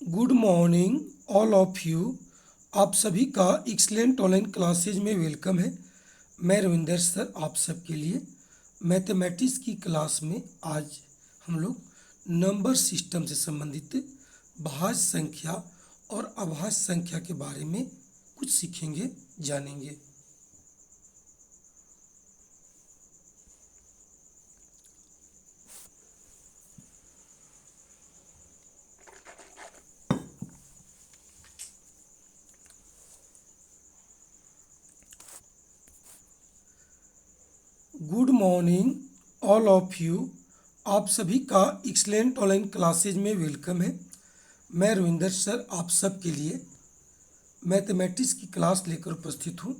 Good morning all of you. आप सभी का एक्सलेंट ऑनलाइन क्लासेज में वेलकम है। मैं रविंदर सर आप सबके लिए मैथमेटिक्स की क्लास में आज हम लोग नंबर सिस्टम से संबंधित भाज्य संख्या और अभाज्य संख्या के बारे में कुछ सीखेंगे, जानेंगे। Good morning all of you. आप सभी का एक्सलेंट ऑनलाइन क्लासेज में वेलकम है। मैं रविंदर सर आप सब के लिए मैथमेटिक्स की क्लास लेकर उपस्थित हूँ।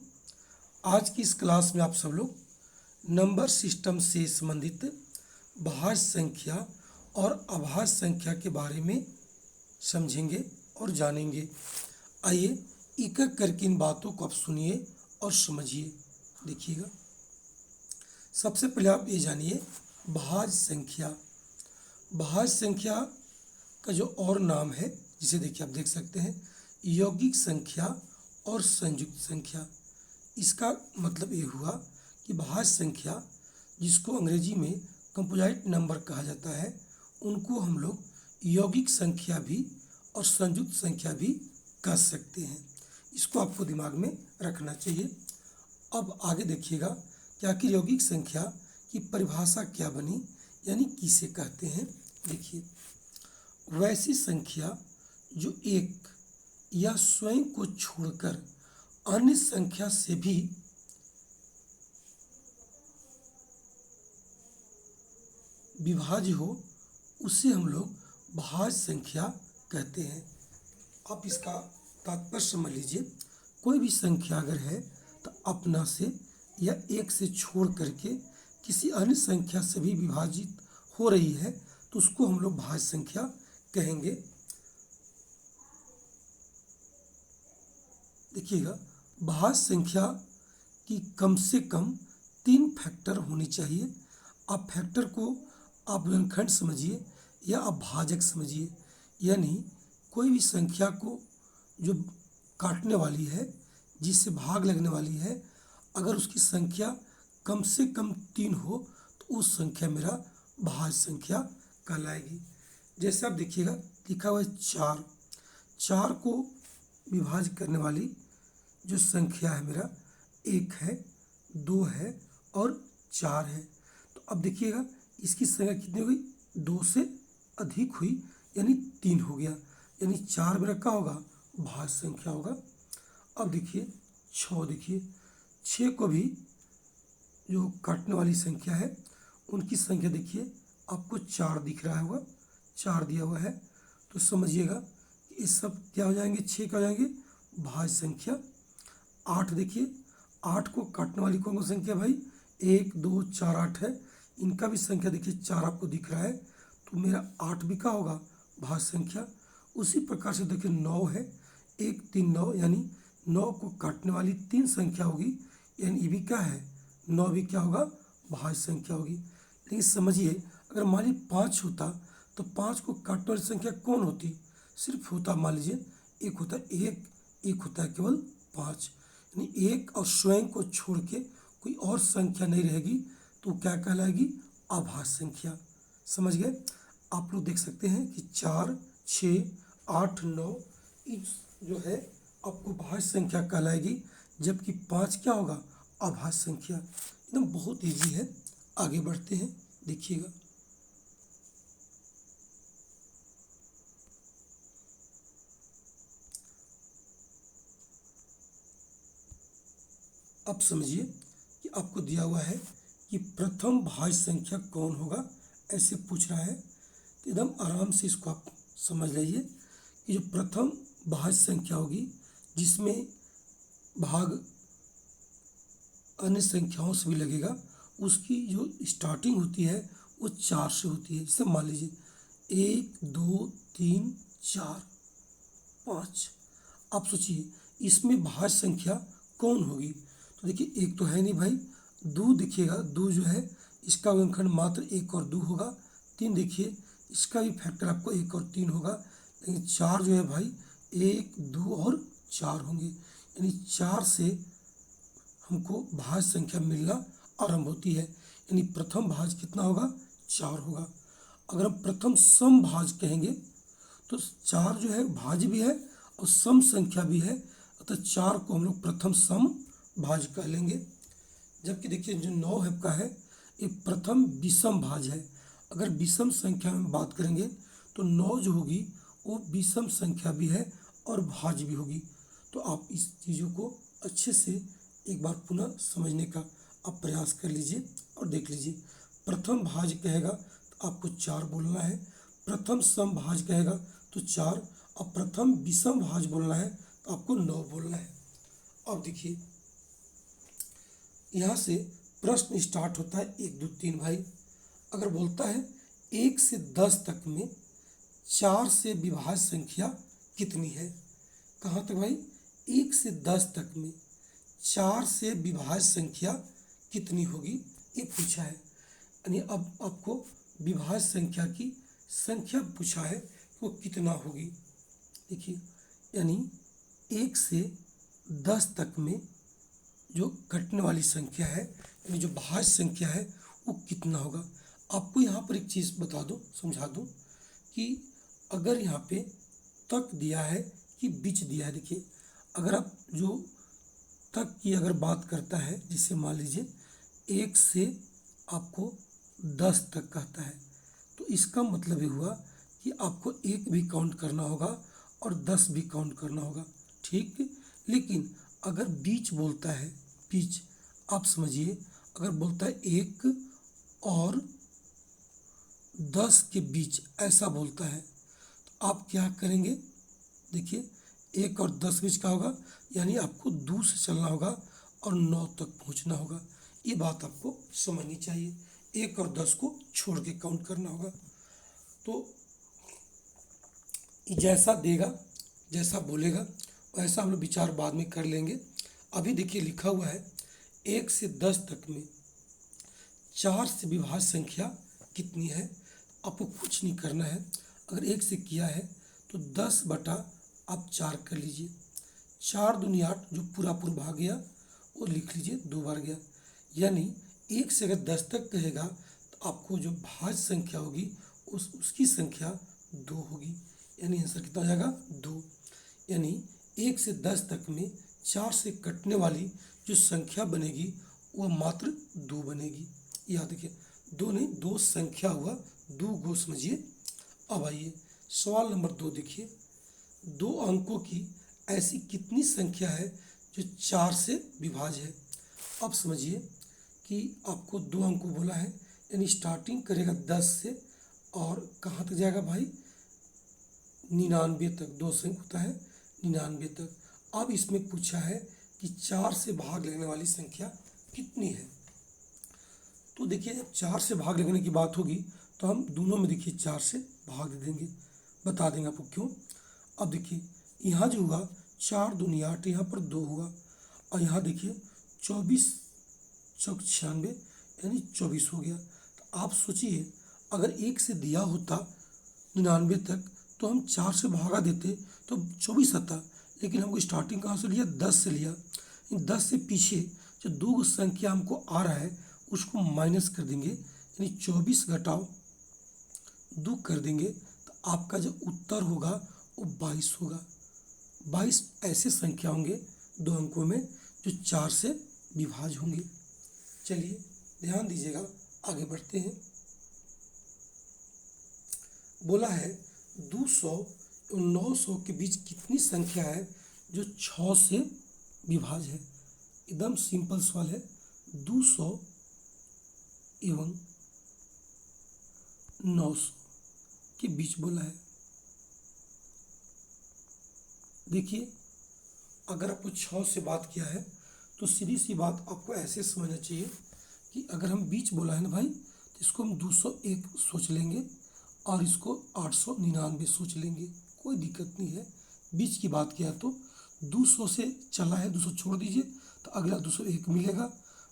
आज की इस क्लास में आप सब लोग नंबर सिस्टम से संबंधित भाज्य संख्या और अभाज्य संख्या के बारे में समझेंगे और जानेंगे। आइए एक एक करके इन बातों को आप सुनिए और समझिए। देखिएगा, सबसे पहले आप ये जानिए भाज्य संख्या। भाज्य संख्या का जो और नाम है, जिसे देखिए आप देख सकते हैं, यौगिक संख्या और संयुक्त संख्या। इसका मतलब ये हुआ कि भाज्य संख्या, जिसको अंग्रेजी में कंपोजिट नंबर कहा जाता है, उनको हम लोग यौगिक संख्या भी और संयुक्त संख्या भी कह सकते हैं। इसको आपको दिमाग में रखना चाहिए। अब आगे देखिएगा कि आखिर यौगिक संख्या की परिभाषा क्या बनी, यानी किसे कहते हैं। देखिए, वैसी संख्या जो एक या स्वयं को छोड़कर अन्य संख्या से भी विभाज्य हो, उसे हम लोग भाज्य संख्या कहते हैं। आप इसका तात्पर्य समझ लीजिए। कोई भी संख्या अगर है तो अपना से या एक से छोड़ करके किसी अन्य संख्या से भी विभाजित हो रही है तो उसको हम लोग भाज्य संख्या कहेंगे। देखिएगा, भाज्य संख्या की कम से कम 3 फैक्टर होनी चाहिए। आप फैक्टर को आप व्यंजकखंड समझिए या आप भाजक समझिए, यानी कोई भी संख्या को जो काटने वाली है, जिससे भाग लगने वाली है, अगर उसकी संख्या कम से कम 3 हो तो उस संख्या मेरा भाज्य संख्या कहलाएगी। जैसे आप देखिएगा, लिखा हुआ है 4। 4 को विभाज्य करने वाली जो संख्या है मेरा 1 है, 2 है और 4 है। तो अब देखिएगा, इसकी संख्या कितनी हो गई? 2 से अधिक हुई, यानी 3 हो गया, यानी 4 मेरा क्या होगा? भाज्य संख्या होगा। अब देखिए 6, देखिए 6 को भी जो काटने वाली संख्या है, उनकी संख्या देखिए आपको 4 दिख रहा होगा, 4 दिया हुआ है, तो समझिएगा कि ये सब क्या हो जाएंगे? 6 क्या हो जाएंगे? भाज्य संख्या। 8 देखिए, 8 को काटने वाली कौन सी संख्या भाई? 1 2 4 8 है। इनका भी संख्या देखिए 4 आपको दिख रहा है, तो मेरा 8 भी क्या होगा? भाज्य संख्या। उसी प्रकार से देखिए 9 है, 1 3 9, यानी 9 को काटने वाली 3 संख्या होगी, यानी ये भी क्या है? 9 भी क्या होगा? भाज्य संख्या होगी। लेकिन समझिए, अगर मान लीजिए 5 होता तो 5 को काटने वाली संख्या कौन होती? सिर्फ होता, मान लीजिए एक होता है 1, एक होता है केवल 5, यानी 1 और स्वयं को छोड़ के कोई और संख्या नहीं रहेगी तो क्या कहलाएगी? अभाज्य संख्या। समझ गए? आप लोग देख सकते हैं कि 4 6 8 9 जो है आपको भाज्य संख्या कहलाएगी, जबकि 5 क्या होगा? अभाज्य संख्या। एकदम बहुत इजी है। आगे बढ़ते हैं, देखिएगा। अब समझिए कि आपको दिया हुआ है कि प्रथम भाज्य संख्या कौन होगा, ऐसे पूछ रहा है। तो एकदम आराम से इसको आप समझ लीजिए कि जो प्रथम भाज्य संख्या होगी, जिसमें भाग अन्य संख्याओं से भी लगेगा, उसकी जो स्टार्टिंग होती है वो 4 से होती है। जैसे मान लीजिए 1 2 3 4 5। आप सोचिए इसमें भाज्य संख्या कौन होगी? तो देखिए, एक तो है नहीं भाई, 2 देखिएगा, 2 जो है इसका व्यंजकखंड मात्र 1 और 2 होगा। 3 देखिए, इसका भी फैक्टर आपको 1 और 3 होगा, लेकिन 4 जो है भाई 1, 2 और 4 होंगे, यानी 4 से हमको भाज्य संख्या मिलना आरंभ होती है, यानी प्रथम भाज्य कितना होगा, 4 होगा। अगर हम प्रथम सम भाज्य कहेंगे तो 4 जो है भाज्य भी है और सम संख्या भी है, अतः 4 को हम लोग प्रथम सम भाज्य कह लेंगे। जबकि देखिए जो 9 है का है ये प्रथम विषम भाज्य है। अगर विषम संख्या में बात करेंगे तो 9 जो होगी वो विषम संख्या भी है और भाज्य भी होगी। तो आप इस चीज़ों को अच्छे से एक बार पुनः समझने का आप प्रयास कर लीजिए और देख लीजिए। प्रथम भाज्य कहेगा तो आपको 4 बोलना है, प्रथम सम भाज्य कहेगा तो 4, और प्रथम विषम भाज्य बोलना है तो आपको 9 बोलना है। अब देखिए यहाँ से प्रश्न स्टार्ट होता है 1, 2, 3 भाई। अगर बोलता है 1 से 10 तक में 4 से विभाज्य संख्या कितनी है, कहाँ तक भाई, 1 से 10 तक में 4 से विभाज्य संख्या कितनी होगी ये पूछा है। यानी अब आपको विभाज्य संख्या की संख्या पूछा है कि वो कितना होगी। देखिए यानी 1 से 10 तक में जो घटने वाली संख्या है यानी जो भाज्य संख्या है वो कितना होगा। आपको यहाँ पर एक चीज़ बता दूँ, समझा दूँ कि अगर यहाँ पे तक दिया है कि बीच दिया है, देखिए अगर आप जो तक की अगर बात करता है, जिसे मान लीजिए 1 से आपको 10 तक कहता है, तो इसका मतलब ये हुआ कि आपको 1 भी काउंट करना होगा और 10 भी काउंट करना होगा, ठीक। लेकिन अगर बीच बोलता है, बीच आप समझिए, अगर बोलता है 1 और 10 के बीच ऐसा बोलता है तो आप क्या करेंगे, देखिए 1 और 10 बीच का होगा, यानी आपको 2 से चलना होगा और 9 तक पहुंचना होगा। ये बात आपको समझनी चाहिए, 1 और 10 को छोड़ के काउंट करना होगा। तो जैसा देगा, जैसा बोलेगा वैसा हम लोग विचार बाद में कर लेंगे। अभी देखिए लिखा हुआ है 1 से 10 तक में 4 से विभाज्य संख्या कितनी है। आपको कुछ नहीं करना है, अगर 1 से किया है तो 10 बटा आप 4 कर लीजिए, 4 दूनी 8, जो पूरा भाग गया वो लिख लीजिए, 2 बार गया। यानी 1 से अगर 10 तक कहेगा तो आपको जो भाज्य संख्या होगी उसकी संख्या 2 होगी, यानी आंसर कितना हो जाएगा, 2। यानी 1 से 10 तक में 4 से कटने वाली जो संख्या बनेगी वह मात्र 2 बनेगी। याद रखिए 2 नहीं, 2 संख्या हुआ, 2 गो समझिए। अब आइए सवाल नंबर 2 देखिए, 2 अंकों की ऐसी कितनी संख्या है जो 4 से विभाज्य है। अब समझिए कि आपको 2 अंकों बोला है, यानी स्टार्टिंग करेगा 10 से और कहाँ तक जाएगा भाई, 99 तक। 2 से होता है 99 तक। अब इसमें पूछा है कि 4 से भाग लेने वाली संख्या कितनी है। तो देखिए जब 4 से भाग लगने की बात होगी तो हम दोनों में देखिए 4 से भाग दे देंगे, बता देंगे आपको क्यों। अब देखिए यहाँ जो हुआ 4 दूनी 8, यहाँ पर 2 हुआ, और यहाँ देखिए 24 चौक 96 यानी 24 हो गया। तो आप सोचिए अगर 1 से दिया होता 99 तक तो हम 4 से भागा देते तो 24 आता, लेकिन हमको स्टार्टिंग कहाँ से लिया, 10 से लिया। 10 से पीछे जो 2 संख्या हमको आ रहा है उसको माइनस कर देंगे, यानी 24 घटाओ 2 कर देंगे तो आपका जो उत्तर होगा वो 22 होगा। 22 ऐसे संख्या होंगे 2 अंकों में जो 4 से विभाज्य होंगे। चलिए ध्यान दीजिएगा, आगे बढ़ते हैं। बोला है 200 और 900 के बीच कितनी संख्या है जो 6 से विभाज्य है। एकदम सिंपल सवाल है, 200 एवं 900 के बीच बोला है। देखिए अगर आपको 6 से बात किया है तो सीधी सी बात आपको ऐसे समझना चाहिए कि अगर हम बीच बोला है ना भाई तो इसको हम 201 सोच लेंगे और इसको 899 सोच लेंगे, कोई दिक्कत नहीं है। बीच की बात किया तो 200 से चला है, 200 छोड़ दीजिए तो अगला 201 मिलेगा।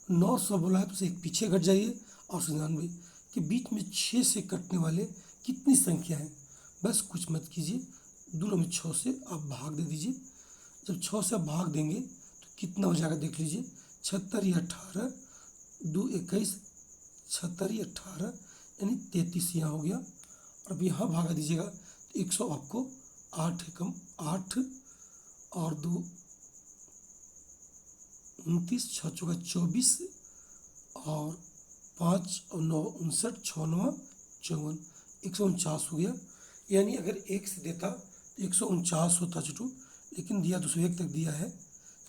900 बोला है तो उसे एक पीछे घट जाइए, 899 के बीच में 6 से कटने वाले कितनी संख्या है। बस कुछ मत कीजिए, दोनों में 6 से आप भाग दे दीजिए। जब 6 से आप भाग देंगे तो कितना हो जाएगा देख लीजिए, 76 या 18, 2 21, 76 या 18 यानी 33 यहाँ हो गया। और अब यहाँ भागा दीजिएगा तो 100 आपको 8 एकम 8 और 2 29, 6 चौका 24 और 5 और 9 59, 6 9 54, 149 हो गया। यानी अगर 1 से देता तो 149 होता छोटू, लेकिन दिया 201 तक दिया है,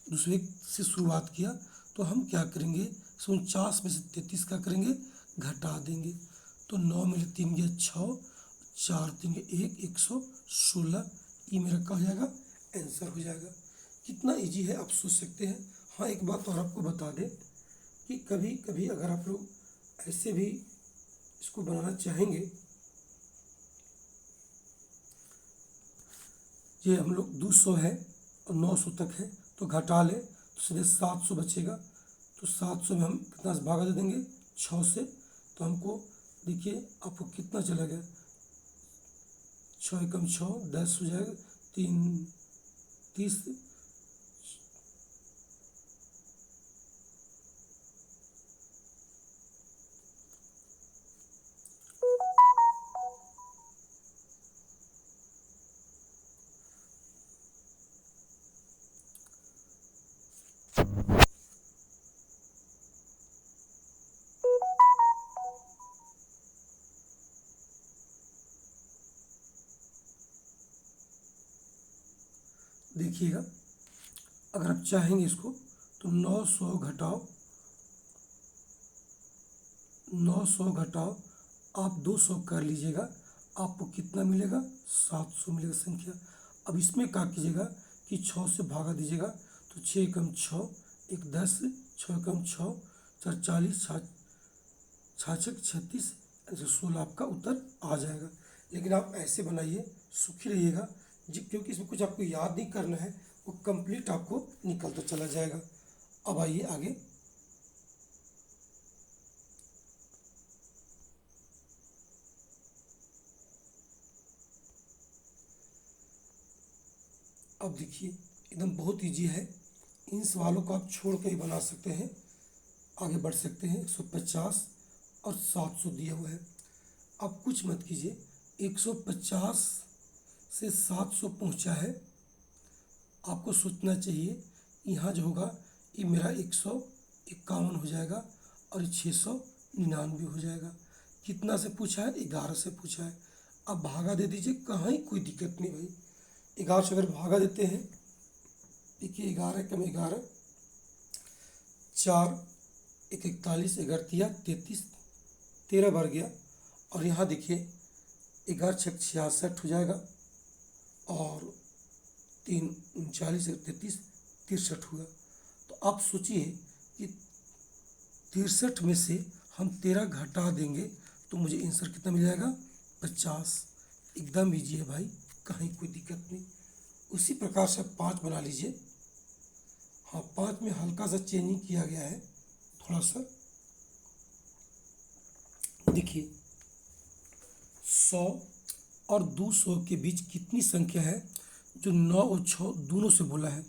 201 से शुरुआत किया। तो हम क्या करेंगे, 149 में से 33 का करेंगे घटा देंगे। तो 9 में 3 गया 6, 4 3 गया 1, 116। ये मेरा क्या हो जाएगा, आंसर हो जाएगा। कितना इजी है आप सोच सकते हैं। हाँ, एक बात और आपको बता दें कि कभी कभी अगर आप लोग ऐसे भी इसको बनाना चाहेंगे, ये हम लोग 200 है और 900 तक है तो घटा ले तो सीधे 700 बचेगा। तो 700 में हम कितना से भागा दे देंगे, 6 से। तो हमको देखिए आपको कितना चला गया, 6 एकम 6, 10 हो जाएगा, 3 30, देखिएगा अगर आप चाहेंगे इसको तो 900 घटाओ 900 घटाओ आप 200 कर लीजिएगा, आपको कितना मिलेगा, 700 मिलेगा संख्या। अब इसमें क्या कीजिएगा कि 6 से भागा दीजिएगा तो 6 एकम 6, 1 10, 6 एकम 6, 4 40, 66 36, 16 आपका उत्तर आ जाएगा। लेकिन आप ऐसे बनाइए, सुखी रहिएगा जी, क्योंकि इसमें कुछ आपको याद नहीं करना है, वो कंप्लीट आपको निकलता चला जाएगा। अब आइए आगे। अब देखिए एकदम बहुत इजी है, इन सवालों को आप छोड़ के ही बना सकते हैं, आगे बढ़ सकते हैं। 150 और 700 दिया हुआ है। अब कुछ मत कीजिए, 150 से 700 पहुंचा है, आपको सोचना चाहिए यहाँ जो होगा ये मेरा 151 हो जाएगा और ये 699 हो जाएगा। कितना से पूछा है, 11 से पूछा है। अब भागा दे दीजिए, कहाँ ही कोई दिक्कत नहीं भाई। 11 से अगर भागा देते हैं, देखिए 11 कम 11, 4 1 41, 11 33, 13 बढ़ गया। और यहाँ देखिए 11 6 66 हो जाएगा और 3 39, 33 63 हुआ। तो आप सोचिए कि 63 में से हम 13 घटा देंगे तो मुझे आंसर कितना मिल जाएगा, 50। एकदम इजी है भाई, कहीं कोई दिक्कत नहीं। उसी प्रकार से 5 बना लीजिए। हाँ, 5 में हल्का सा चेंजिंग किया गया है थोड़ा सा। देखिए 100 और 200 के बीच कितनी संख्या है, जो 9 और 6 दोनों से बोला है।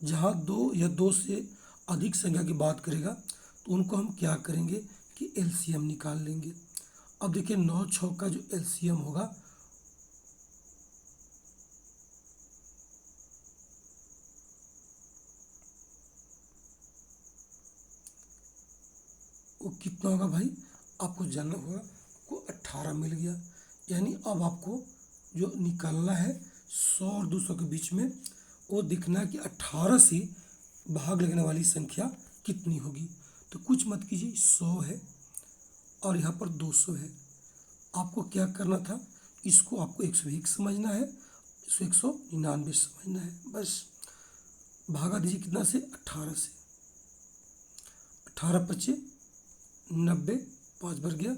जहाँ 2 या 2 से अधिक संख्या की बात करेगा तो उनको हम क्या करेंगे कि एलसीएम निकाल लेंगे। अब देखिए 9 6 का जो एलसीएम होगा वो कितना होगा भाई, आपको जानना होगा। आपको 18 मिल गया। यानी अब आपको जो निकालना है 100 और 200 के बीच में, वो दिखना है कि 18 से भाग लगने वाली संख्या कितनी होगी। तो कुछ मत कीजिए, 100 है और यहाँ पर 200 है। आपको क्या करना था, इसको आपको 101 समझना है, इसको 199 समझना है। बस भागा दीजिए कितना से, 18 से। 18 25 90, 5 बढ़ गया।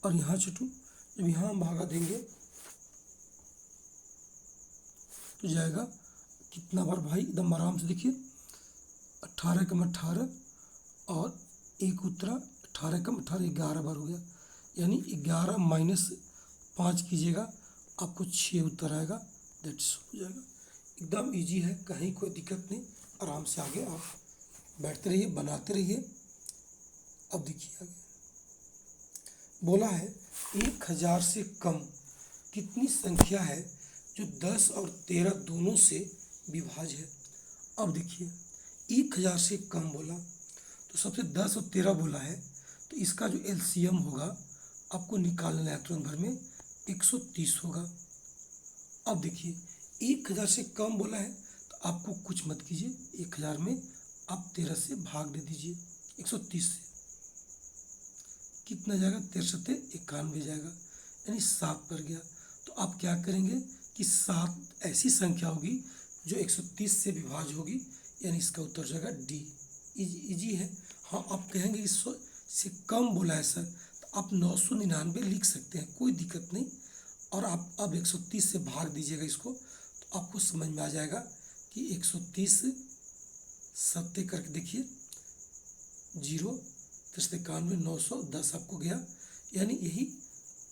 और यहाँ छोटू जब यहाँ हम भागा देंगे तो जाएगा कितना बार भाई, एकदम आराम से देखिए, 18 कम 18 और 1 उत्तरा, 18 कम 18, 11 बार हो गया। यानी 11 माइनस 5 कीजिएगा, आपको 6 उत्तर आएगा। दैट्स हो जाएगा। एकदम इजी है, कहीं कोई दिक्कत नहीं। आराम से आगे आप बैठते रहिए, बनाते रहिए। अब देखिए आगे बोला है 1000 से कम कितनी संख्या है जो 10 और 13 दोनों से विभाज्य है। अब देखिए 1000 से कम बोला तो सबसे 10 और 13 बोला है, तो इसका जो एलसीएम होगा आपको निकालना है तुरंत भर में, 130 होगा। अब देखिए 1000 से कम बोला है तो आपको कुछ मत कीजिए, 1000 में आप 13 से भाग दे दीजिए 130 से, कितना जाएगा 13 91 जाएगा, यानी 7 पर गया। तो आप क्या करेंगे कि 7 ऐसी संख्या होगी जो 130 से विभाज्य होगी, यानी इसका उत्तर जाएगा डी। इजी है। हाँ, आप कहेंगे कि 100 से कम बोला है सर, तो आप 999 लिख सकते हैं, कोई दिक्कत नहीं। और आप अब 130 से भाग दीजिएगा इसको, तो आपको समझ में आ जाएगा कि 130 सत्ते करके देखिए, 0 91 910 आपको गया, यानी यही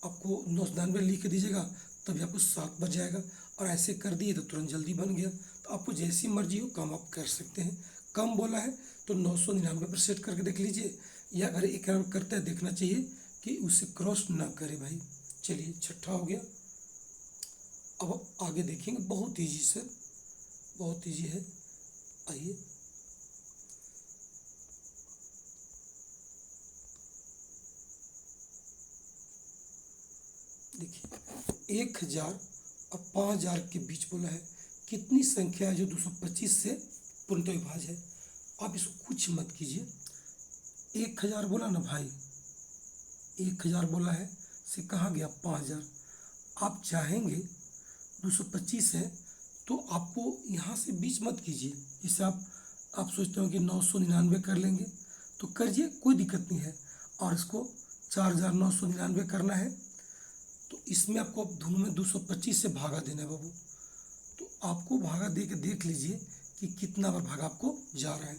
आपको 999 लिख के दीजिएगा, तभी आपको 7 बच जाएगा। और ऐसे कर दिए तो तुरंत जल्दी बन गया। तो आपको जैसी मर्जी हो काम आप कर सकते हैं। कम बोला है तो 999 पर सेट करके देख लीजिए, या अगर एक करते हैं देखना चाहिए कि उसे क्रॉस ना करे भाई। चलिए छठा हो गया। अब आगे देखेंगे, बहुत ईजी सर, बहुत ईजी है। आइए देखिए 1000 और 5000 के बीच बोला है कितनी संख्या है जो 225 से पूर्णतः विभाज्य है। आप इसको कुछ मत कीजिए, 1000 बोला ना भाई, 1000 बोला है से कहाँ गया 5000। आप चाहेंगे 225 है तो आपको यहाँ से बीच मत कीजिए। जैसे आप सोचते हो कि 999 कर लेंगे तो करिए, कोई दिक्कत नहीं है। और इसको 4999 करना है तो इसमें आपको दोनों में 225 से भागा देना है बाबू। तो आपको भागा दे के देख लीजिए कि कितना बार भागा आपको जा रहा है।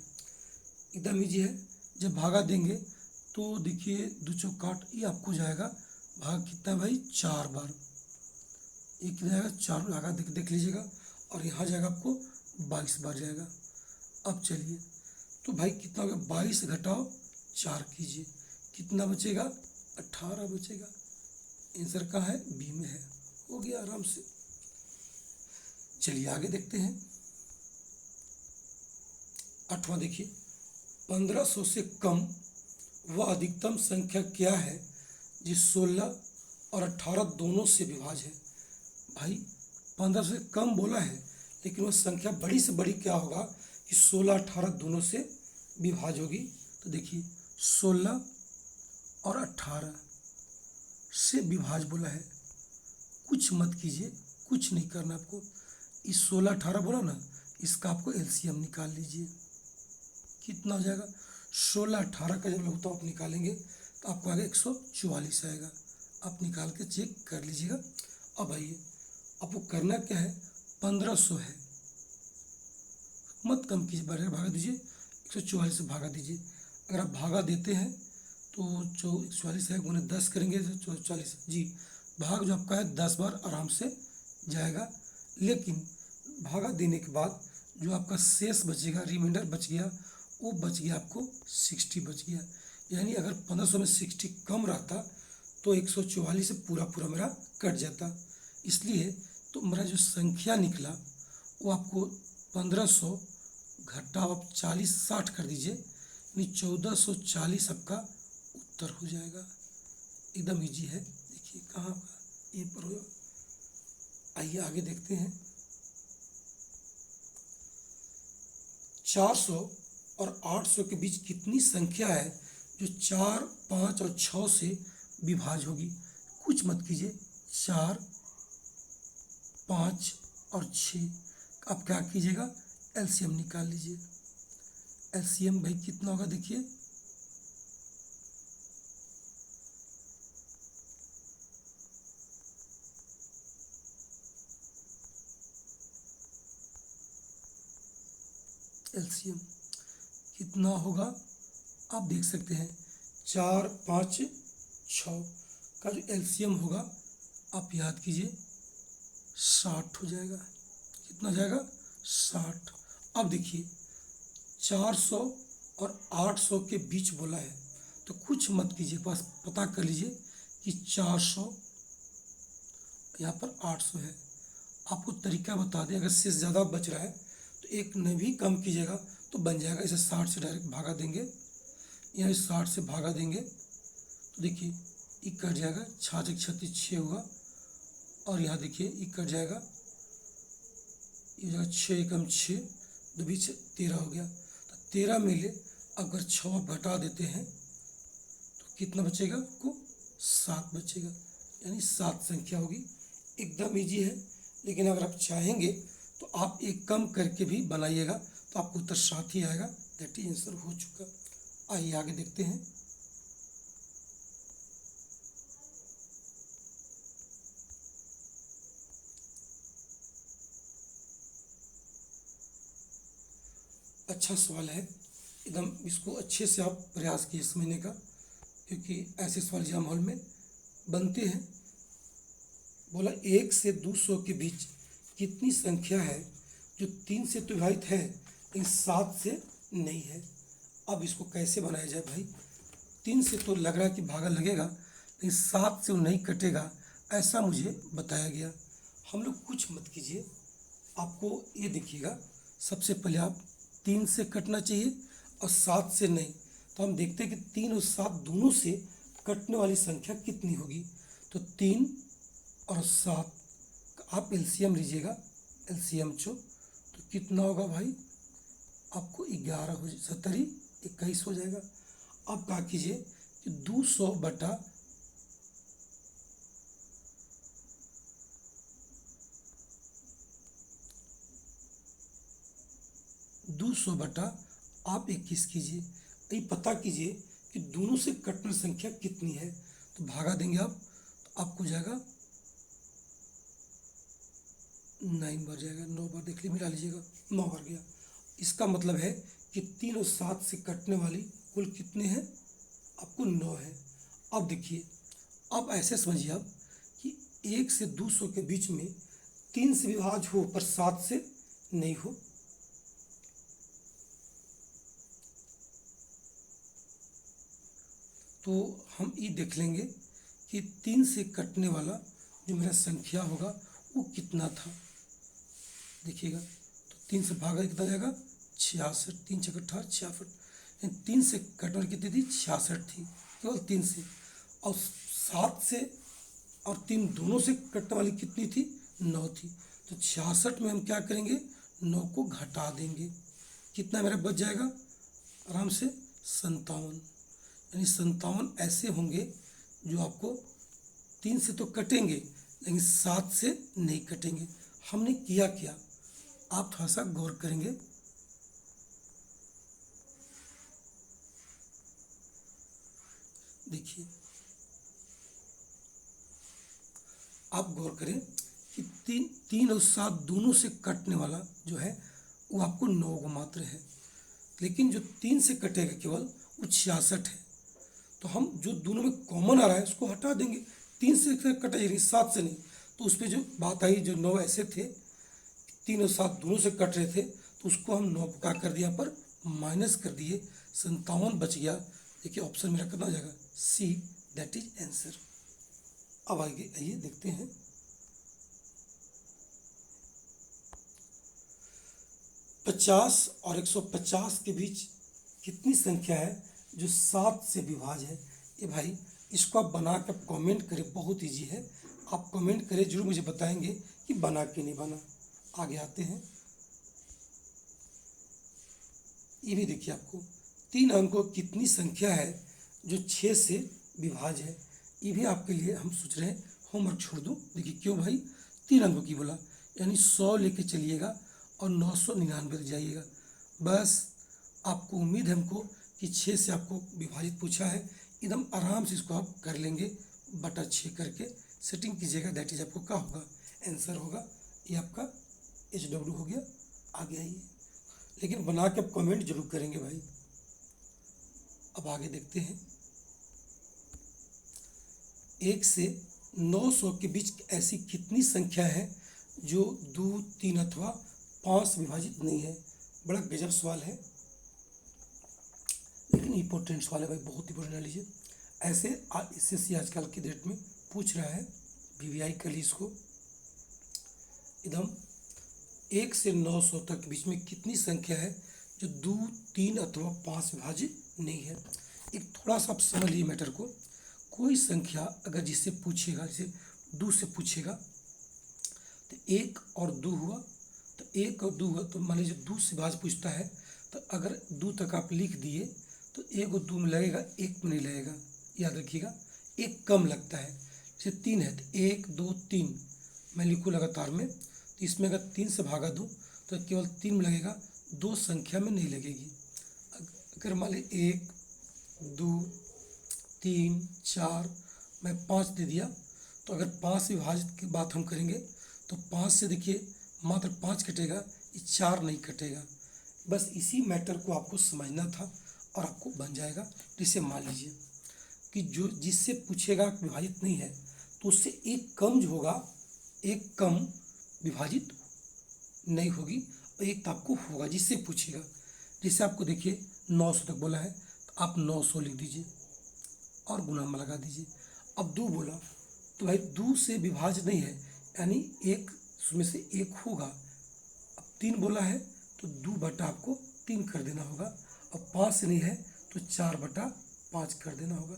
एकदम ईजी है। जब भागा देंगे तो देखिए 2 चौकाट, ये आपको जाएगा भाग कितना है भाई 4 बार, ये कितना जाएगा 4 भागा देख लीजिएगा। और यहाँ जाएगा आपको 22 बार जाएगा। अब चलिए तो भाई कितना होगा, 22 घटाओ 4 कीजिए, कितना बचेगा 18 बचेगा। आंसर कहाँ है, बी में है। हो गया आराम से। चलिए आगे देखते हैं। 8वां देखिए 1500 से कम वह अधिकतम संख्या क्या है जो 16 और 18 दोनों से विभाज्य है। भाई 1500 से कम बोला है, लेकिन वह संख्या बड़ी से बड़ी क्या होगा कि 16 18 दोनों से विभाज्य होगी। तो देखिए 16 और 18 से विभाज्य बोला है, कुछ मत कीजिए, कुछ नहीं करना आपको। इस 16 18 बोला ना, इसका आपको एलसीएम निकाल लीजिए, कितना हो जाएगा 16 18 का जब लघुत्तम आप निकालेंगे तो आपको आगे 144 आएगा। आप निकाल के चेक कर लीजिएगा। अब आइए आपको करना क्या है, 1500 है, मत कम कीजिए, बराबर भागा दीजिए, 144 से भागा दीजिए। अगर आप भागा देते हैं तो जो 144 है गुने 10 करेंगे तो 144 जी, भाग जो आपका है 10 बार आराम से जाएगा। लेकिन भागा देने के बाद जो आपका शेष बचेगा, रिमाइंडर बच गया, वो बच गया आपको 60 बच गया। यानी अगर 1500 में 60 कम रहता तो 144 से पूरा पूरा मेरा कट जाता। इसलिए तो मेरा जो संख्या निकला वो आपको 1500 घटाओ आप 40 60 कर दीजिए, यानी 1440 आपका उत्तर हो जाएगा। एकदम इजी है। देखिए कहाँ ये पर हो। आइए आगे देखते हैं। 400 और 800 के बीच कितनी संख्या है जो 4 5 और 6 से विभाज्य होगी। कुछ मत कीजिए, 4 5 और 6 आप क्या कीजिएगा, एलसीएम निकाल लीजिए। एलसीएम भाई कितना होगा देखिए, एलसीएम कितना होगा आप देख सकते हैं, 4 5 6 का जो एलसीएम होगा आप याद कीजिए 60 हो जाएगा। कितना जाएगा? 60। अब देखिए 400 और 800 के बीच बोला है, तो कुछ मत कीजिए, बस पता कर लीजिए कि 400 यहाँ पर 800 है। आपको तरीका बता दें, अगर से ज़्यादा बच रहा है तो एक ने भी कम कीजिएगा तो बन जाएगा। इसे 60 से डायरेक्ट भागा देंगे, यहाँ 60 से भागा देंगे तो देखिए ये कट जाएगा, 6 36 6 होगा, और यहाँ देखिए ये कट जाएगा, ये जाएगा 6 एकम 6, 2 बीच 13 हो गया। तो 13 में ले अगर 6 आप घटा देते हैं तो कितना बचेगा? आपको 7 बचेगा, यानी 7 संख्या होगी। एकदम इजी है, लेकिन अगर आप चाहेंगे तो आप एक कम करके भी बनाइएगा तो आपको उत्तर 7 ही आएगा। दैट इज आंसर हो चुका। आइए आगे देखते हैं। अच्छा सवाल है, एकदम इसको अच्छे से आप प्रयास कीजिए समझने का, क्योंकि ऐसे सवाल एग्जाम हॉल में बनते हैं। बोला 1 से 200 के बीच कितनी संख्या है जो 3 से तो विभाजित है लेकिन 7 से नहीं है। अब इसको कैसे बनाया जाए भाई? 3 से तो लग रहा है कि भागा लगेगा, लेकिन 7 से वो नहीं कटेगा, ऐसा मुझे बताया गया। हम लोग कुछ मत कीजिए, आपको ये देखिएगा, सबसे पहले आप 3 से कटना चाहिए और 7 से नहीं। तो हम देखते हैं कि 3 और 7 दोनों से कटने वाली संख्या कितनी होगी। तो 3 और 7 का आप एलसीएम लीजिएगा, एलसीएम चो तो कितना होगा भाई? आपको 11 हो 70 21 हो जाएगा। अब क्या कीजिए कि 200 बटा 200 बटा आप 21 कीजिए। ये पता कीजिए कि दोनों से कटने संख्या कितनी है। तो भागा देंगे आप, तो आपको जाएगा 9 बार जाएगा, 9 बार देख लीजिए, मिला लीजिएगा, 9 बार गया। इसका मतलब है कि 3 और 7 से कटने वाली कुल कितने हैं? आपको 9 है। अब देखिए, अब ऐसे समझिए आप कि 1 से 200 के बीच में 3 से विभाज्य हो पर 7 से नहीं हो। तो हम ये देख लेंगे कि 3 से कटने वाला जो मेरा संख्या होगा वो कितना था। देखिएगा, तो 3 से भागा कितना जाएगा? 66, 3 छक 18 66। 3 से कटने वाली कितनी थी? 66 थी, केवल 3 से। और 7 से और 3 दोनों से कटने वाली कितनी थी? 9 थी। तो 66 में हम क्या करेंगे? 9 को घटा देंगे, कितना मेरा बच जाएगा? आराम से 57। यानी 57 ऐसे होंगे जो आपको 3 से तो कटेंगे लेकिन 7 से नहीं कटेंगे। हमने किया क्या, आप थोड़ा सा गौर करेंगे। देखिए, आप गौर करें कि 3 और 7 दोनों से कटने वाला जो है वो आपको 9 को मात्र है, लेकिन जो 3 से कटेगा केवल वो 66 है। तो हम जो दोनों में कॉमन आ रहा है उसको हटा देंगे। 3 से कटा नहीं, 7 से नहीं। तो उस पर जो बात आई, जो 9 ऐसे थे, 3 और 7 दोनों से कट रहे थे, तो उसको हम 9 को क्या कर दिया पर माइनस कर दिए, 57 बच गया। देखिए ऑप्शन मेरा कितना हो जाएगा? सी, दैट इज आंसर। अब आगे आइए देखते हैं। पचास और 150 के बीच कितनी संख्या है जो 7 से विभाज्य है? ये भाई इसको आप बना कर कमेंट करें, बहुत इजी है। आप कमेंट करें, जरूर मुझे बताएंगे कि बना कि नहीं बना। आगे आते हैं। ये भी देखिए, आपको 3 अंकों कितनी संख्या है जो 6 से विभाज्य है? ये भी आपके लिए हम सोच रहे हैं होमवर्क छोड़ दूं। देखिए क्यों भाई, 3 अंकों की बोला, यानी 100 लेके चलिएगा और 999 जाइएगा। बस आपको उम्मीद है हमको कि 6 से आपको विभाजित पूछा है, एकदम आराम से इसको आप कर लेंगे, बटा 6 करके सेटिंग कीजिएगा। दैट इज आपको क्या होगा? आंसर होगा। ये आपका HW हो गया। आगे आइए, लेकिन बना के आप कमेंट जरूर करेंगे भाई। अब आगे देखते हैं। 1 से 900 के बीच ऐसी कितनी संख्या है जो 2, 3 अथवा 5 से विभाजित नहीं है। बड़ा गजब सवाल है, लेकिन इम्पोर्टेंट सवाल है भाई, बहुत इंपॉर्टेंट लीजिए। ऐसे एसएससी आजकल की डेट में पूछ रहा है, वीवीआई कर ली इसको एकदम। 1 से 900 तक के बीच में कितनी संख्या है जो 2, 3 अथवा 5 विभाजित नहीं है। एक थोड़ा सा आप समझ लीजिए मैटर को। कोई संख्या अगर जिससे पूछेगा, जैसे 2 से पूछेगा तो 1 और 2 हुआ, तो 1 और 2 हुआ, तो मान लीजिए 2 से भाज पूछता है, तो अगर 2 तक आप लिख दिए तो 1 और 2 में लगेगा, 1 में नहीं लगेगा, याद रखिएगा। 1 कम लगता है। जैसे 3 है तो 1, 2, 3 मैं लिखूँ लगातार में, तो इसमें अगर 3 से भागा दूँ तो केवल 3 में लगेगा, 2 संख्या में नहीं लगेगी। अगर मान ली 1, 2, 3, 4 मैं 5 दे दिया, तो अगर 5 से विभाजित की बात हम करेंगे तो 5 से देखिए मात्र 5 कटेगा, ये 4 नहीं कटेगा। बस इसी मैटर को आपको समझना था और आपको बन जाएगा। जिससे मान लीजिए कि जो जिससे पूछेगा विभाजित नहीं है, तो उससे एक कम जो होगा, एक कम विभाजित नहीं होगी, और एक तो आपको होगा जिससे पूछेगा। जैसे आपको देखिए 900 तक बोला है, तो आप 900 लिख दीजिए और गुना में लगा दीजिए। अब 2 बोला, तो भाई 2 से विभाज्य नहीं है, यानी एक उसमें से एक होगा। अब 3 बोला है तो 2 बटा आपको 3 कर देना होगा। अब 5 से नहीं है तो 4 बटा 5 कर देना होगा।